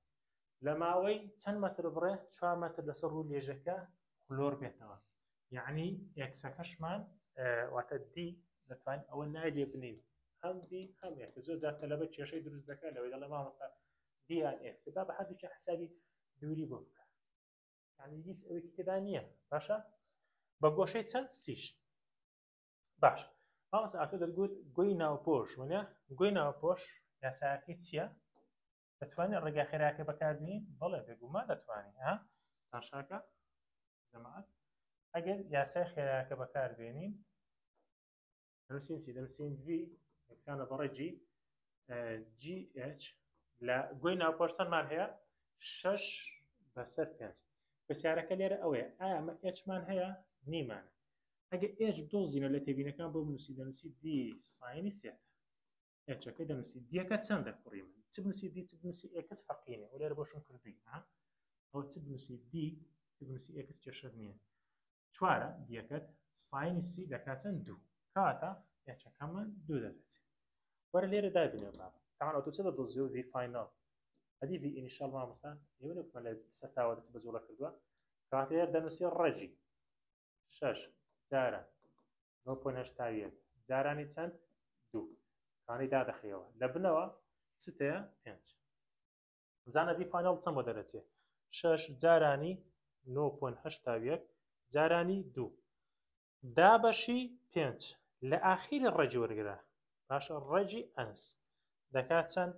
لە ماوەی چەند مەتر بڕێ 4 مەتر لەسەر ڕوو لێژەکە خلۆر بێتەوە یعنی ئێکسەکەشمان واتە دی دەتوانین ئەوە نای لێ بنین هەم دی هەم ئێکس زۆر جار تەلەبە کێشەی دروست دەکات لەوەی دەڵێ مامۆستا دییان ئێکس با بە هەردووچە حسابی دووری بۆ بکە یعنی هیچ ئەوەی تێدا نییە باشە بە گۆشەی چەند سیش باش مامۆستا ئاکتۆ دەتگوت گۆی ناوپۆش وانە گۆی ناوپۆش یاساکەی چییە دەتوانێت ڕێگا خێراکە بەکاربێنین بەڵێ بێگومان دەتوانین ها تاشاکە جەماعەت ئەگەر یاسای خێراکە بەکاربێنین دەنووسین چی دەنووسین V یەکسانە بەڕێ GH لە گۆی ناوپۆشتانمان هەیە 6/5 پرسیارەکە لێرە ئەوەیە ئایا ئەمە Hمان هەیە نیمانە ئەگەر H دۆزینە لە تێبینەکان بۆ بنووسی دەنووسی D ساینی سێت Hەکەی دەنووسی دیەکە چەندە کوڕی من چ بنووسی دی چ بنووسی X فەرقینێ و لێرە بۆشم کردووی ئەوە چ بنووسی دی چ بنووسی X کێشە نییە چوارە دیەکەت ساینی سی دەکات چەند دوو کاتە Hەکەمان دوو دەبێت وەرە لێرە دابینێ بابە تاوان ئەوتۆ چ دەدۆزیە و V فاینال هەدی V ئینیشاڵ مامۆستا ئێوە نەکومە لە سەرتاوە دەچ بە جوڵە کردووە کاتە لێرە دەنووسی ڕەجی 6 جارە 9.81 جارانی چەند دوو کانی دادەخەوە لە بنەوە چتەیە 5 زانە V فاینال چەند بۆ دەرەچێت 6 جارانی 9.81 جارانی دوو دابەشی 5 لە ئاخیری ڕێجی وەرگرە باشە ڕێجی ئەنس دەکات چەند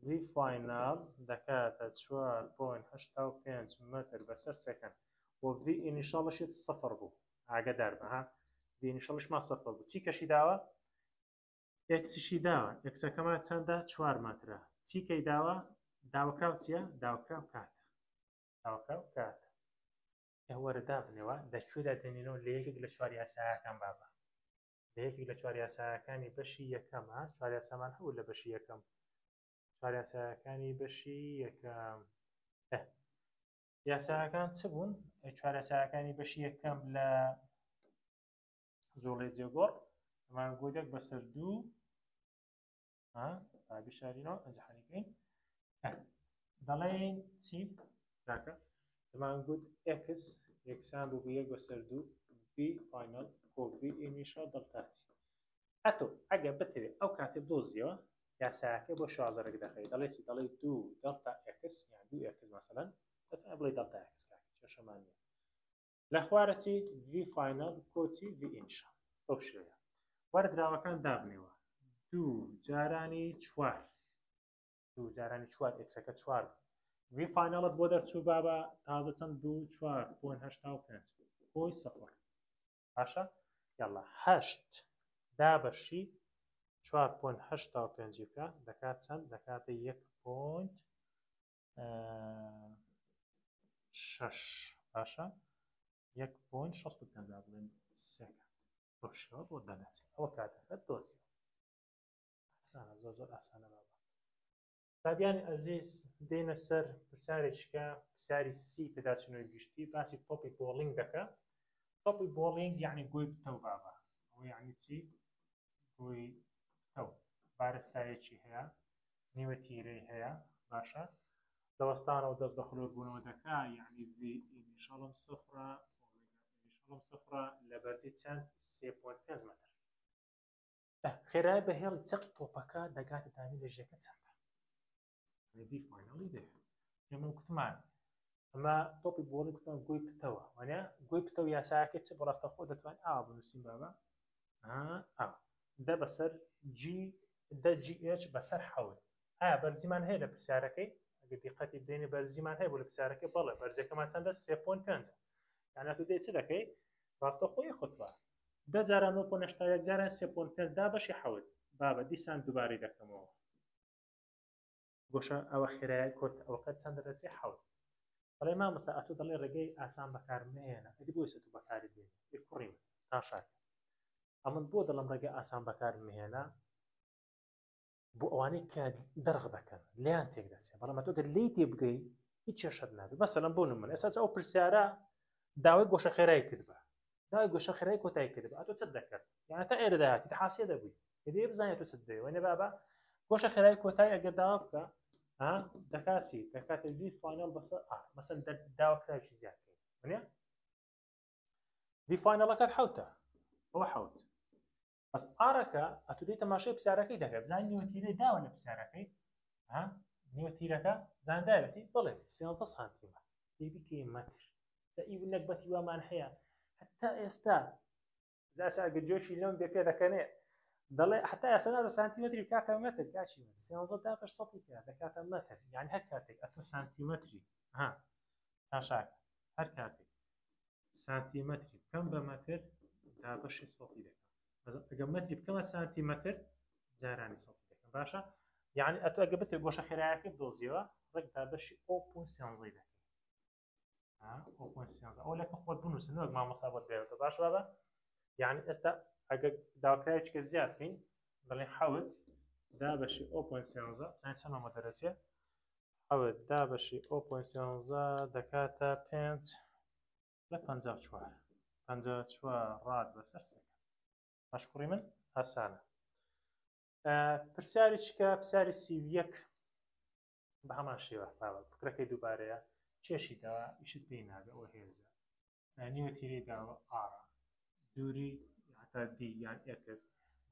V فاینال دەکاتە 4.85 متر بەسەر سەکەند و V ئینیشاڵشیت سەفر بوو ئاگدار بە ها V ئینیشاڵشمان سەفر بوو چی کەشی داوە ئێکسیشی داوە ئێکسەکەمان چەندە 4 مەترە چیکەی داوە داوەکراو چییە داوەکراو کاتە داوەکراو کاتە ئێوەرە دابنەوە لەکوێدا دێنینەوە لە یەکێک لە 4 یاساکان بابە لە یەکێک لە 4 یاساکانی بەشی یەکەمە 4 یاسامان هەبوو لە بەشی یەکەم 4 یاساکانی بەشی یەکەم یاساکان چ بوون 4 یاساکانی بەشی یەکەم لە زۆڵی جێگۆڕ ئەمان گۆدێک بەسەر دوو بابیشارینەوە ئەنجحانیکەین دەڵێن چی راکە دەمانگوت X یەکسان بوو بە 1 بەسەر دوو V فاینال بۆ V ئینیشاڵ دڵتاتی ئەتۆ ئەگە بترێت ئەو کاتێ دۆزیەوە یاساکە بۆ شازەرەك دەخەی دەڵێ چی دەڵێ دوو دڵتا X یان دوو X مەسەلەن دەتوانێت بڵێ دڵتا X کێشەمان نییە لە خوارە چی V فاینال کۆچی V ئینیشاڵ ئەو شێوەیە وەرە دراوەکان دابنێەوە دوو جارانی 4 دوو جارانی 4 ئێکسەکە 4 V فاینالت بۆ دەرچوو بابە تازە چەند بوو 4.85 بۆی سەفر باشە یاڵا 8 دابەشی 4.85 بکە دەکات چەند دەکاتە 1.6 باشە 1.65 بڵێن سێکە بۆ شێوە بۆ دەنەچێت ئەوە کاتەکەت دۆزیەوە ئاسانە زۆر ئاسانە بابە تابیانی ئەزیز دێنە سەر پرسیارێکیکە پرسیاری سی پێداچنەوەی گشتی باسی تۆپی بۆڵینگ دەکە تۆپی بۆڵینگ یعنی گۆی بتەو بابە ئەوە یعنی چی گۆی بتەو بارستایەکی هەیە نیوە تیرەی هەیە باشە لەوەستانەوە دەست بە خلۆر بوونەوە دەکا یعنی ئینیشاڵم سەفرە ئینیشاڵم سەفرە لە بەرزی چەند 3.5 متر خێرای بەهێڵی چەقی تۆپەکە دەگاتە دامی لە ژێکە چەندە V فاینالی دێ ئێمە کوتمان ئەمە تۆپی بۆڵی کوتمان گۆی پتەوە وانە گۆی پتەوە یاساکە چ بەڕاستە خۆ دەتوانین ئاوا بنووسین بابە دە بەسەر G دە GH بەسەر حەوت ئایا بەرزیمان هەیە لە پرسیارەکەی دقتی بدەینێ بەرزیمان هەیە بۆ لە پرسیارەکە بەڵێ بەرزەکەمان چەندە 3.5 یانە تو دێ چ دەکەی ڕاستە خۆی خۆتوە 10 جاران 9.8 جاران 3.5 دا بەشی حەوت بابە دیسان دووبارەی دەکەمەوە گۆشە ئەوە خێرای کۆت ئەوەکە چەند دەرەچێ حەوت بەڵێ مامۆستا ئەتۆ دەڵێ ڕێگەی ئاسان بەکارمێنە ئەدی بۆی سە تو بەکاری بێنی کوڕیم تاشاک ئەمن بۆ دەڵم ڕێگە ئاسان بەکارمێنە بۆ ئەوانەی کە دەرغ دەکەن لیان تێک دەچێت بەڵام تۆ گەر لی تێ بگەی هیچ چێشت نابێت مەسەلەن بۆ نمونە ئێستا ئەو پرسیارە داوای گۆشە خێرایی کردبە داوای گۆشە خێرایی کۆتایی کردبە ئەتۆ چت دەکرد یانە تا ئێرە داهاتی حاسیە دەبووی دێ بزانێت تۆ چت دەوێ وێنێ بابە گۆشە خێرایی کۆتایی ئەگەر داوا بکە دەکاتی دەکاتە وی فاینەڵ بەسەر مەسەن داواکراوی زیادکەی وانە وی فاینەڵەکەت حەوتە ئەوە حەوت بەس ئارەکە ئەتو دێ تەماشای پرسیارەکەی دەکەی بزانین نیوەتیرەی داوە لە پرسیارەکەی نیوەتیرەکە زانداوێتی بڵێ 13 سانتیمە پێی بکەی مەتر ئیو نەکبەتی وامان هەیە حتا ئێستا زاسا ئەگەر جۆشی لەم بێ پێ دەکەنێ دەڵێ حتا ئێستا نازە سانتیمەتری بکاتە مەتر کاچی من 13% دەکاتە مەتر یعنی هەر کاتێک ئەتۆ سانتیمەتری تاشاک هەر کاتێک سانتیمەتری بکەم بە مەتر دا بەشی سەڵی دەکەم ئەگەر مەتری بکەمە سانتیمەتر جارانی سەڵی دەکەم باشە یعنی ئەتۆ ئەگە بتێ گۆشە خێرایەکە بدۆزیەوە ڕێک دا بەشی 0.13 دەکەم 0.13 ئەو لەکە خۆت بنووسن وەک مامۆستا بۆت بێتەوە باش بابە یعنی ئێستا ئەگەر داواکرایەکە زیاد بکەین بڵێ حەوت دا بەشی 0.13 چەندەمە دەرەچێت حەوت دا بەشی 0.13 دەکاتە 5 لە 54 54 ڕاد بەسەر سەکە باش کوڕی من ئاسانە پرسیاری چکە پرسیاری 31 بە هەمان شێوە بابە فکرەکەی دووبارەیە چێشی داوا ئیشت پێی نابێت ئەوە هێزە نیوەتیرەی داوە ئارە دووری هەتا دی یان ئێکس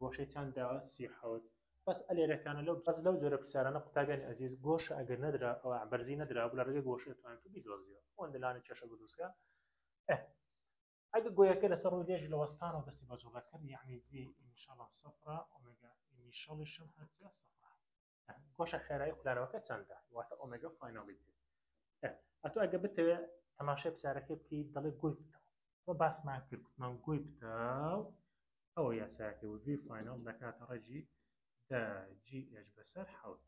گۆشەی چەند داوە 37 بەس ئەلێرەکانە لەو بەس لەو جۆرە پرسیارانە قوتابیانی ئەزیز گۆشە ئەگەر نەدرا ئەوە بەرزی نەدرا بوو لە ڕێگەی گۆشە توانێت تو بیدۆزیەوە ئەوەن دەلانە کێشە بدووسکە ئەگە گۆیەکە لەسەر ڕووی لێژی لە وەستانەوە دەستی بە جوڵەکرد یعنی وی ئینشاڵڵا سەفرا ئۆمێگا ئینیشەڵیشم هەرچە سەفرا گۆشە خێرایی قولانەوەکە چەندە واتە ئۆمێگا فاینەڵی ئەتۆ ئەگە بتەوێت تەماشای پرسیارەکەی بکەیت دەڵێ گۆی بتەوە ئەوە باسمان کرد گوتمان گۆی بتەو ئەوە یاساکە وی فاینەڵ دەکاتە ڕێژی جی ئێش بەسەر حەوت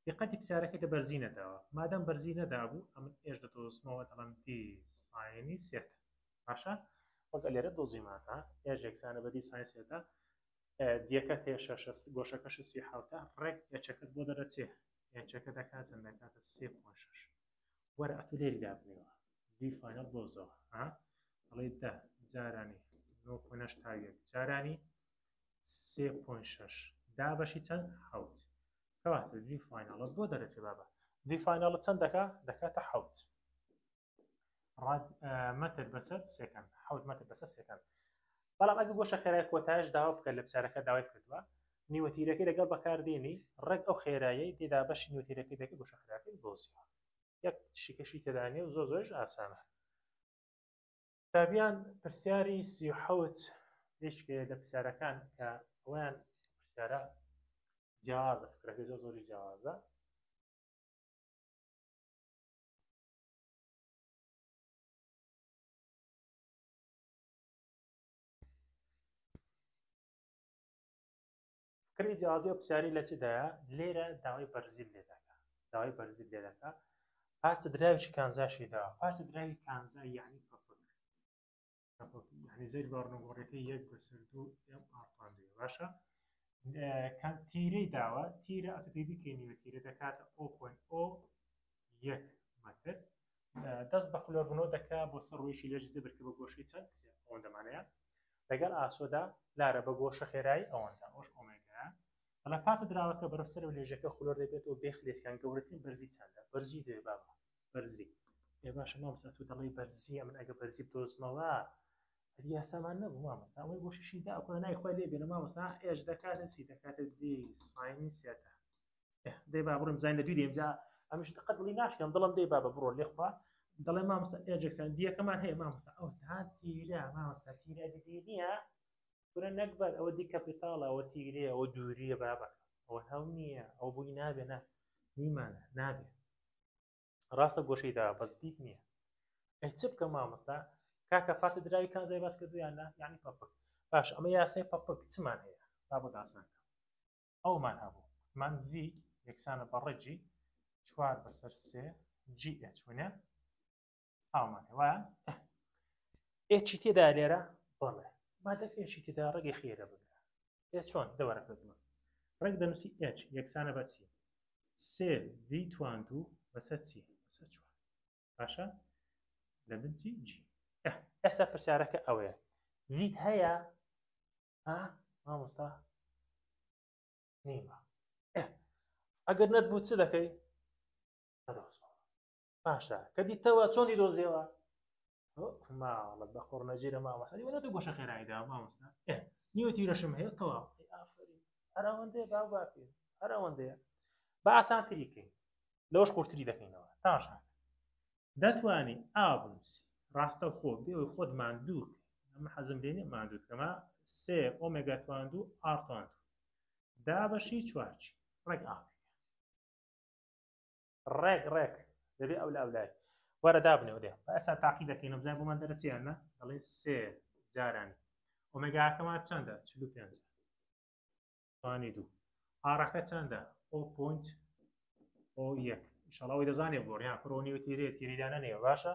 دقەتی پرسیارەکەی لە بەرزی نەداوە مادەم بەرزی نەدابوو ئەمن ئێش دەدۆزمەوە دەڵێن دی ساینی سێتە باشە وەک لێرە دۆزیماتە ئێژ یەکسانە بەدی ساینس سێتە دیەکە تێ گۆشەکەش سی حەوتە ڕێک یەکەکەت بۆ دەرەچێ یەکەکە دەکات چەند دەکاتە 3.6 وەرە ئەتو لێری دابنێەوە وی فاینەڵ دۆزەوە دەڵێ 10 جارانی 9.8 تا 1 جارانی 3.6 دا بەشی چەند حەوت کەواتە وی فاینەڵت بۆ دەرەچێ بابە وی فاینەڵت چەند دەکاتە حەوت مەتر بەسەر سێکەند حەوت مەتر بەسەر سێکەند بەڵام ئەگە گۆشە خێرای کۆتایش داوا بکە لە پرسیارەکە داوای کردووە نیوەتیرەکەی لەگەڵ بەکاردێنی ڕێک ئەو خێرایی تێدا بەشی نیوەتیرەکەی دەکە گۆشە خێرایەکەی دۆزیەوە یەک شیکەشی تێدانێ و زۆر ئاسانە تابیان پرسیاری 37 لێشکەیە لە پرسیارەکان کە ئەویان پرسیارە جیاوازە فکرەکەی زۆری جیاوازە فکری جیاوازی و پرسیاری لە چدایە لێرە داوای بەرزی لێ دەکا داوای بەرزی لێ دەکا پارچە دراویی کانزاشی داوە پارچە دراوی کانزا یعنی يعني زي البرنامجية يكبسردو يم أرطاندي باشا كان تيري داوا تيري أتبيبي كيني وتيري دكات 0.0 متر دەست بە خولۆربنەوە دەکا بۆ سەر ڕوویشی لێژ زبرکە بە گۆشەی چەند ئەوەندە مانەیە لەگەڵ ئاسۆدا لارە بە گۆشە خێرایی ئەوەندە ئەوش ئۆمێگا بەڵا پاسە دراوەکە بەرەفسەر و لێژەکە خولۆر دەبێتەوە بێخلێسکان گەورەترین بەرزی چەندە بەرزی دەوێ بابا بەرزی ێ باشە مامۆستا تو دەڵێی بەرزیە من ئەگە بەرزی بدۆزمەوە هەدی یاسامان نەبوو مامۆستا ئەوەی گۆشەشی دا ئەوکە نایخوای لێ بێنە مامۆستا ئێش دەکاتە چی دەکاتە دی ساینی سێتە دەی با بڕۆم بزانین لە دوی دێم جا ئەمیش قەت دڵی ناشکەم دڵم دەی بابە بڕۆ لێخوا دەڵێ مامۆستا ئێجێکسان دیەکەمان هەیە مامۆستا ئەو تا تیرە مامۆستا تیرە دیدی نییە پورە نەکبەر ئەوە دی کەپیتاڵە ئەوە تیرێ ئەوە دووریە بابەکە ئەوە هەو نییە ئەو بووی نابێ نە نیمانە نابێ ڕاستە گۆشەیدا بەس دیت نییە ئەی چ بکە مامۆستا کاکە پاسە دراوی کانزای باس کردویاننا یعنی پەپک باش ئەمە یاسای پەپک چمان هەیە با بۆ داسانکە ئەومان هەبوو من وی یەکسانە بەڕێجی 4 بەسەر 3 GH وانە ئەومان هەیە ئێچی تێدا لێرە بەڵێ مادەم ئێچی تێدا ڕێگەی خێرە بگرە ئێ چۆن دەوەرەکەوتمە ڕێک دەنووسی H یەکسانە بە چی 3 V تواندوو بەسەر چی بەسەر 4 باشە لە بنجی G ئێستا پرسیارەکە ئەوەیە ویت هەیە مامۆستا نیمە ئەگەر نەتبوو چ دەکەی باشە کە دیتەوە چۆن دیدۆزیەوە ماڵت بە خۆڕنەجێرە مامۆستا دیوەنە دوو گۆشە خێراییدا مامۆستا نیوە تیرەشم هەیە تەواو ئافرین هەر ئەوەندەیە باوباکەین هەر ئەوەندەیە بە ئاسانتری بکەین لەوەش قورتری دەکەینەوە تاشە دەتوانی ئابنووسی ڕاستە خۆ بێەوەی خۆت ماندوو ئەمە حەزم لێنێ ماندووت کەمە 3 ئۆمێگا تواندوو ئار تواندوو دابەشی چوارچی ڕێک ڕێک دەبێ ئەو لە ئەولای وەرە دابنێەوە دێ بە ئەسا تاقی دەکەین بزای بۆمان دەرەچیانە دەڵێ 3 جارانی ئۆمێگاکەمان چەندە 45 توانی دوو ئارەکە چەندە 0.01 ئینشاڵڵا دەزانێ گۆڕیان پرۆنیوە تیرێ تیریدانە نێ باشە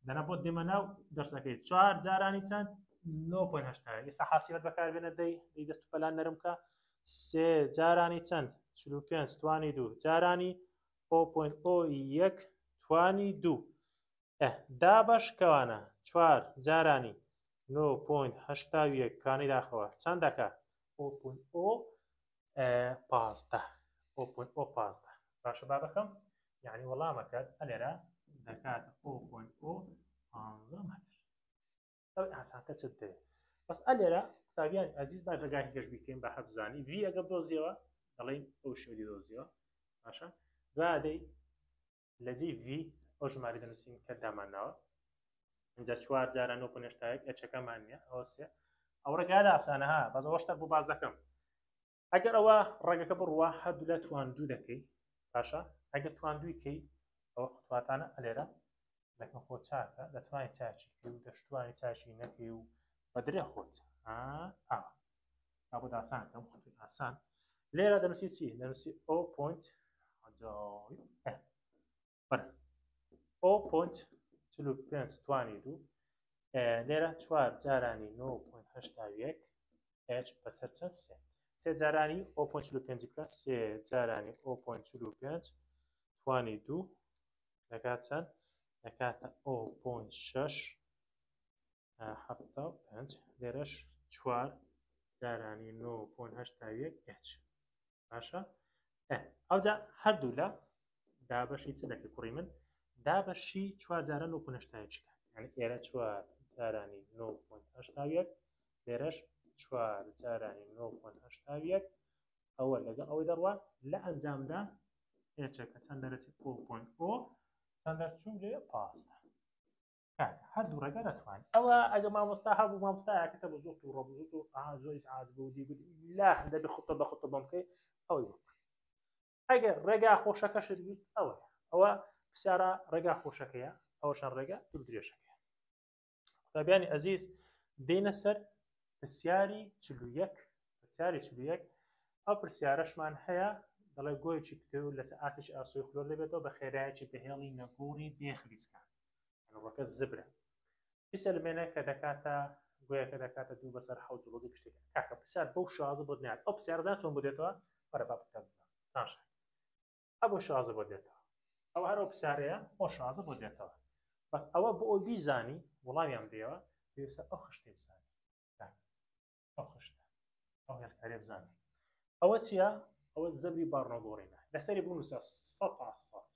دەنا بۆ دێمە ناو دەرسەکەی 4 جارانی چەند 9.8 ئێستا حاسیبەت بەکاربێنە دەی دەست و پەلان نەرمکە 3 جارانی چەند 45 توانی دوو جارانی 0.01 توانی دوو دابەش کەوانە 4 جارانی 9.8 کانی داخەوە چەند دەکە 0.15 باشە با بەکەم یعنی وەڵامەکەت ئەلێرە دەکاتە 0.15 مەتر ئەو ئاسانتە چت دەوێت بەس ئەلێرە قوتابیان ئەزیز با ڕێگای گەشت بکەین بە هەبزانی وی ئەگەر دۆزیەوە دەڵێن ئەو شێوەی دۆزیەوە باشە دوادەی لە جێی وی ئەو ژمارە دەنووسین کە دامانناوە اینجا 4 جارە 9.8 ئەچەکەمان نییە ئەوە سێ ئەو ڕێگایدا ئاسانە ها بەس ئەوەشتە بۆ باز دەکەم ئەگەر ئەوە ڕێگەکە بڕوە هەردوو لە تواندوو دەکەی باشە ئەگەر تواندووی کەی ئەوە خواتانە ئەلێرە لەکەم خۆ چاکە دەتوانێت چاچی کە و دەشتوانی چاشی نەکەی و بەدرێ خۆت بۆ داسانکەم خۆی ئاسان لێرە دەنووسی چی دەنووسی 0.45 توانی دوو لێرە 4 جارانی 9.8 H بەسەر چەند سێ جارانی 0.45 بکە 3 جارانی 0.45 توانی دوو دەکات چەند دەکاتە 0.6 لێرەش 4 جارانی 9.8 H باشە ئەوجا هەردوو لە دابەشی چ دەکەی کوڕی من دابەشی 4 جارە 9.8 یعنی ئێرە 4 جارانی 9.8 لێرەش 4 جارانی 9.8 ئەوە لەگەڵ ئەوەی دەڕوە لە ئەنجامدا هێچەکە چەند دەرەچێت 0.0 چەند دەرچوو لێ پاستە هەردوو ڕێگە دەتوانێت ئەوە ئەگە مامۆستا هەبوو مامۆستایەکەتە بە زۆر و ڕەبوو زۆری سعات بوو دیگوتی لا دەبێ خوتە بە خوتە بۆم بکەی ئەوەی وەک ئەگەر ڕێگا خۆشەکەشت ویست ئەوە پرسیارە ڕێگا خۆشەکەیە ئەوەشان ڕێگا دوو درێژەکەیە قوتابیانی ئەزیز دێنە سەر پرسیاری 41 ئەو پرسیارەشمان هەیە دەڵێ گۆیەکی پتێ لەسەر ئاتش ئاسۆی خلۆر دەبێتەوە بە خێرایەکی بەهێڵی نەگۆڕی بێخلیسکان ڕۆکە زبرە ئیسەلمێنە کە دەکاتە گوۆیەکە دەکاتە 2 بەسەر حەوت جوڵۆجی شتێک کاکە پرسیار بەو شازە بۆ دنیات ئەو پرسیارەدان چۆن بۆ دێتەوە وەرە با بکەم تاشە ئەو شازە بۆ دێتەوە ئەو هەرەو پرسیارەیە ئەو شازە بۆ دێتەوە بەس ئەوە بۆ ئەو بیزانی وەڵامیان دێەوە پێویستە ئەو خشتێ بزانێت ئەو خشتە ئەو هێرکارێ بزانێت ئەوە چییە ئەوە زەبری بارنۆگۆڕینە لەسەری بوونوسە 100%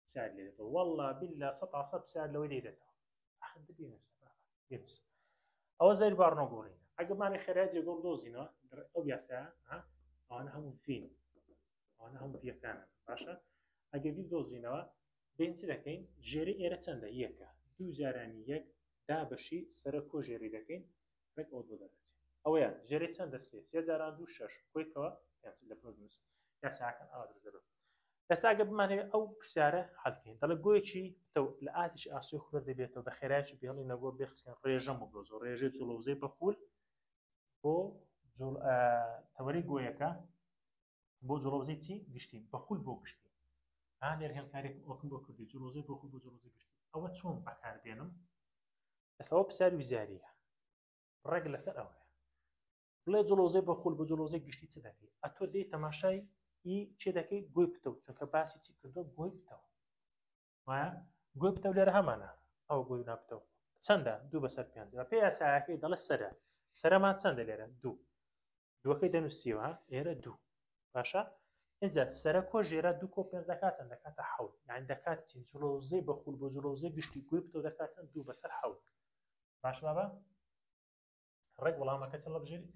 پرسیار لێ دێتەوە وەڵڵا بیللا 100% پرسیار لەوەی لێ دێتەوە ئەوە زەری بارنۆگۆڕینە ئەگەمانی خێرای جێگۆڕ دۆزینەوە ئەو یاسایە ئەوانە هەموو فین ئەوانە هەموو فیەکانن باشە ئەگەر وی دۆزینەوە بین چی دەکەین ژێری ئێرە چەندە یەکە 2 جارانی 1 دابەشی سەرە کۆ ژێری دەکەین ڕێک ئەو بۆ دەرەچێت ئەوەیە ژێری چەندە 3 جاران 2 6 کۆیکەوە لە پرۆ دروست یاساکەن ئاوا درزەبە ئێستا ئەگە بمانێ ئەو پرسیارە هەڵکەین دەڵێ گۆیەکی لە ئاتیشی ئاسوی خولە دەبێتەوە بە خێرایکی بێڵی نەگۆ بێخستن ڕێژەم و بۆزۆ ڕێژەی جوڵەوزەی بەخول بۆ تەوەری گۆیەکە بۆ جوڵەوزەی چی گشتی بەخول بۆ گشتی لێر هێڵکارێک ئۆکم بۆ کردی جوڵەوزەی بەخول بۆ جوڵەوزەی گشتی ئەوە چۆن بەکاربێنم ئێستاەوە پرسیاری ویزاریە ڕێک لەسەر ئەوەیە بڵێ جوڵەوزەی بەخول بۆ جوڵەوزەی گشتی چ دەکەی ئەتۆ دێ تەماشای ئی چێ دەکەی گۆی بتەوت چونکە باسی چی کردو گۆی بتەوە وایە گۆی بتەو لێرە هەمانە ئەو گۆی نابتەوە چەندە 2 بەسەر 5 پێی یاسایەکەی دەڵێ سەرە سەرەمان چەندە لێرە 2 دووەکەی دەنووسیوە ئێرە 2 باشە ئێجا سەرە کۆ ژێرە 2 کۆ 5 دەکات چەند دەکاتە حەوت یعنی دەکات چی جوڵەوزەی بەخول بۆ جوڵەوزەی گشتی گۆی بتەوە دەکات چەند 2 بەسەر حەوت باش بابە ڕێک وەڵامەکە چەند لە بژێری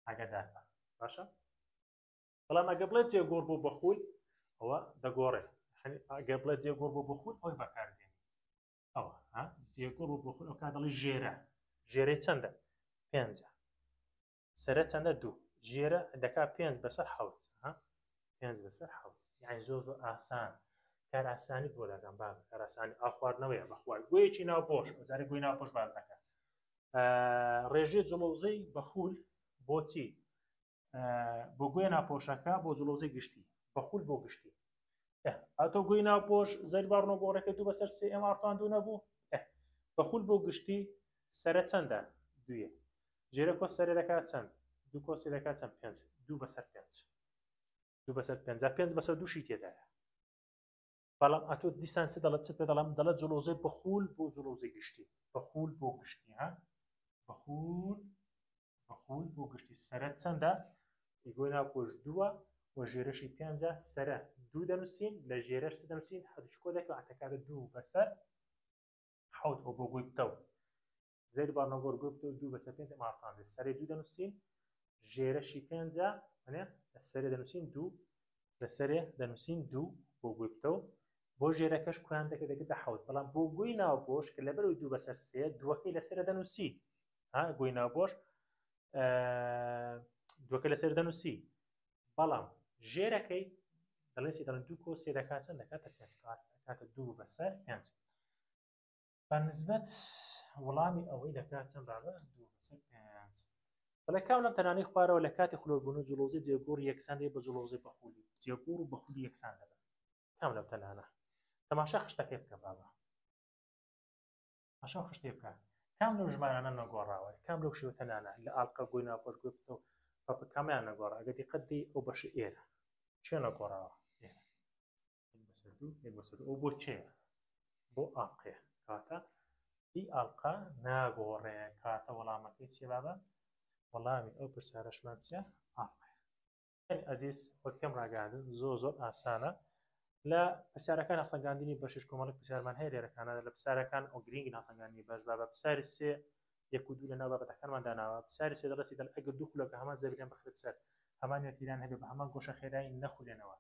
ئاگادار بە باشە بەڵام ئەگە بڵێت جێگۆڕ بۆ بەخول ئەوە دەگۆڕێ ئەگە بڵێت جێگۆڕ بۆ بەخول ئەوی بەکاردێنی ئەوە جێگۆڕ بۆ بەخول ئەو کا دەڵی ژێرە ژێرەی چەندە 5 سەرە چەندە 2 ژێرە دەکات 5 بەسەر حەوت 5 بەسەر حەوت یعنی زۆر زۆر ئاسان کار ئاسانی بۆ دەکەم با کار ئاسانی ئاو خواردنەوەیە بەخوای گوێیەکی ناوپۆش ئەجارێ گوێی ناوپۆش باز دەکات ڕێژەی جوڵەوزەی بەخول بۆچی بۆ گوێ ناپۆشەکە بۆ جوڵەوزەی گشتی بەخول بۆ گشتی ئەتۆ گوێی ناپۆش زەریبارنۆ گۆڕەکە 2 بەسەر 3 ئێمە ئاڕتاندوو نەبوو بەخول بۆ گشتی سەرە چەندە دویە ژێرە کۆ سەرێ دەکات چەند 2 کۆ 3 دەکات چەند 5 2 بەسەر 5 2 بەسەر 5 بەسەر دووشی تێدایە بەڵام ئەتۆ دیسان چ دەڵێت چ پێ دەڵام دەڵێت جوڵەوزەی بەخول بۆ جوڵەوزەی گشتی بەخول بۆ گشتی بەخول بۆ گشتی سەرەت چەندە گوێی ناپۆش 2 و ژێرەشی 5 سەرە 2 دەنووسین لە ژێرەش چ دەنووسین هەردووچکۆ دەکەوە ئەتەکاتە 2 بەسەر حەوت بۆ گوێی بتەوە زەری بارنەگۆڕ گوێ بتەوە 2 بەسەر 5 ماڕتاندێ سەرێ 2 دەنووسین ژێرەشی 5 لە سەرێ دەنووسین 2 لە سەرێ دەنووسین 2 بۆ گوێی بتەوە بۆ ژێرەکەش کویان دەکەێتە حەوت بەڵام بۆ گوێی ناوپۆش کە لەبەرەوەی 2 بەسەر 3 دووەکەی لەسەرە دەنووسی گوێی ناوپۆش دووەکە لەسەر دەنووسی بەڵام ژێرەکەی دەڵێسی دەڵێن 2 کۆ 3 دەکات چەند دەکاتە 5 دەکاتە 2 بەسەر 5 بەنسبەت وەڵامی ئەوەی دەکات چەند بابە 2 بەسەر 5 بەڵێ کام لەم تەنانەی خوارەوە لە کاتی خولۆربوون و جوڵەوزەی جێگۆڕ یەکسان دێ بە جوڵەوزەی بەخولی جێگۆڕ و بەخولی یەکسان دەبن کام لەم تەنانە تەماشا خشتەکەی بکە بابە ئاشا خشتێ بکە کام لەو ژمارانە نەگۆڕاوە کام لەو شێوە تەنانە لە ئاڵقە گوێی ناپۆش گوێ بتەوە بە کامیان نەگۆڕا ئەگە دیقەت دەی ئەو بەشە ئێرە چێ نەگۆڕاوە ئێرە ئەو بۆ چێ بۆ ئاڵقەیە کاتە ئی ئاڵقە ناگۆڕێ کاتە وەڵامەکەی چێ بابە وەڵامی ئەو پرسیارەشمان چیە ئاڵقەیە ئەزیز وەکەم ڕاگەاندن زۆر ئاسانە لە پرسیارەکان هەسەنگاندنی بەشش کۆمەڵک پرسیارمان هەیە لێرەکانە لە پرسیارەکان ئەو گرنگی هەسەنگاندنی بەش بابە پرسیاری سێ 1 و 2 لە ناو بابەتەکانمان داناوە پرسیاری سێ دەڵێتی دەڵێ ئەگەر دوو خولەکە هەمان زەویدیان بخرێت سەر هەمان وێتیران هەبێت بە هەمان گۆشە خێرایی نەخولێنەوە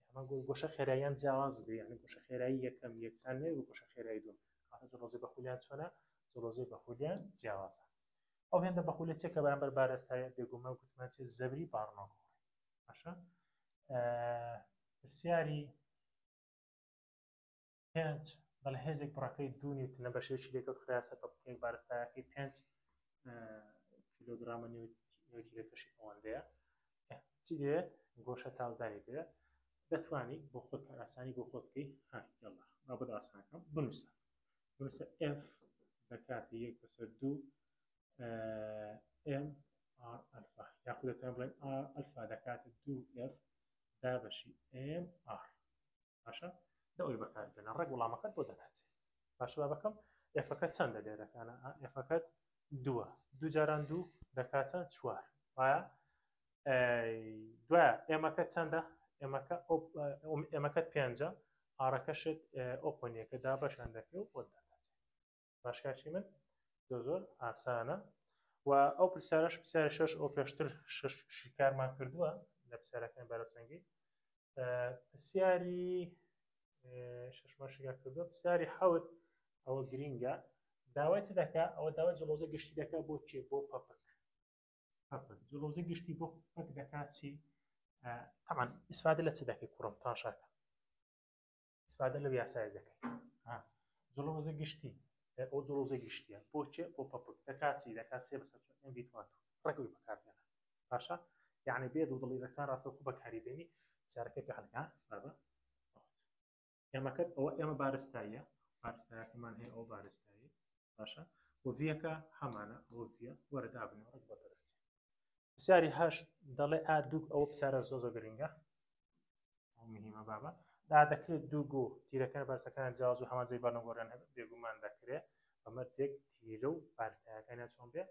هەمان گۆشە خێراییان جیاواز بێ یعنی گۆشە خێرایی یەکەم یەکسان نەبێت بە گۆشە خێرایی دووەم کاتە جوڵەوزەی بەخولیان چۆنە جوڵەوزەی بەخولیان جیاوازە ئەو هێندە بەخولێت چێکە بەرامبەر بارەستایە بێگومان گوتمان چێ زەبری بارنۆگۆڕ باشە پرسیاری 5 بەڵێ هێزێک بڕەکەی دوونیت لە بەشێکی لێکە خراسە بە بکەی بارستایەکەی 5 کیلۆگرامە نێوەکیلەکەشی ئەوەندەیە چی دێ گۆشە تاودانی دێ دەتوانی بۆ خۆت ئاسانی بۆ خۆت بکەی یاڵا با بەد ئاسانەکەم بنووسە F دەکاتی 1 بەسەر 2 m r ئەلفا یاخودەکەم بڵێن ئەلفا دەکاتە 2 f دابەشی m r باشە دەوەی بەکاربێنە ڕێک وەڵامەکەت بۆ دەناچێت باشە با بکەم ئێفەکەت چەندە لێرەکانە ئێفەکەت 2 2 جاران 2 دەکات چەند 4 وایە دوایە ئێمەکەت چەندە ئێمەکەت 5 ئاڕەکەشت ئۆپۆنیەکە دابەشان دەکەی و بۆت دەناچێت باشکاشی من زۆر ئاسانە و ئەو پرسیارەش پرسیاری 6 ئەو پێشتر شکارمان کردووە لە پرسیارەکان بەرەسەنگی پرسیاری ششمان شکار کردووە پرسیاری حەوت ئەوە گرینگە داوای چ دەکات ئەوە داوای جوڵەوزەی گشتی دەکات بۆ چێ بۆ پەپک جوڵەوزەی گشتی بۆ پەپک دەکات چی طبعا استفاده لە چ دەکەی کوڕم تاشاکە استفاده لەو یاسایە دەکەی جلۆزە گشتی ئەو جلۆزە گشتیە بۆچێ بۆ پەپک دەکاتی دەکات سێ بەسەر چۆن بیتوان ڕێگەوی بەکاربێنە باشە یعنی بێ دوو دڵیرەکان ڕاستە خۆ بەکاریبێنی جارەکە پێ هەڵکە بابە ئێمەکەت ئەوە ئێمە بارستاییە بارستایەکەمان هەیە ئەو بارستایی باشە بۆ ڤیەکە هەمانە ئەوە ڤیە وەرەدا بنەوە بۆ دەرەچێت پرسیاری هەشت دەڵێ دوو ئەوە پرسیارە زۆ گرنگە ئەو مهمە بابە دەکرێت دوو گۆ تیرەکان بارسەکان جیاواز و هەمان جێی بەرنەگۆڕیان هەبێت بێگومان دەکرێت بەمە جێک تیرە و بارستایەکانیان چۆن بێ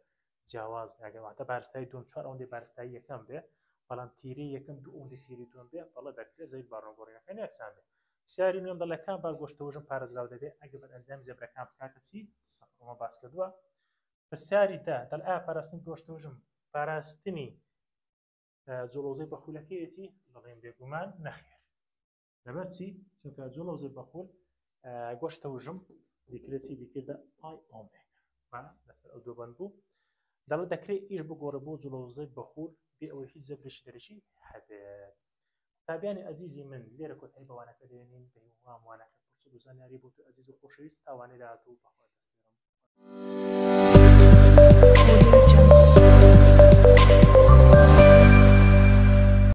جیاواز بێگەواتە بارستایی دوم چوار ئەوەندەی بارستایی یەکەم بێ بەڵام تیری یەکەم دوو ئەوەندەی تیری دوم بێ بەڵێ دەکرێت زەوی بەرنەگۆڕیەکان یەکسان بێ پرسیاری نوێم دەڵێکان بار گۆشتەوژم پارێزراو دەبێت ئەگە بەرئەنجام زێبرەکان بکاتە چی سەفرەوە باس کردووە پرسیاری دا دەڵ ئایا پاراستنی گۆشتەوژم پاراستنی جۆڵۆزەی بەخولەکەیەتی دەڵێن بێگومان نەخێر لەبەر چی چونکە جۆڵۆزەی بەخول گۆشتەوژم دیکرێتی دیکردە ئای ئۆمێگا لەسەر ئەو دووبند بوو دەڵێت دەکرێت ئیش بگۆڕە بۆ جۆڵۆزەی بەخول بێ ئەوەی هیچ زەبرێکی دەرەکی هەبێت تابیانی عزیزی من لێرە کۆتایی بەوانەکە دێنین بەهیوام وانەکە پرسە و زانیاری بۆ تو عزیز و خۆشەویست تاوانێ داهاتوو بەخوا دەست پێڕم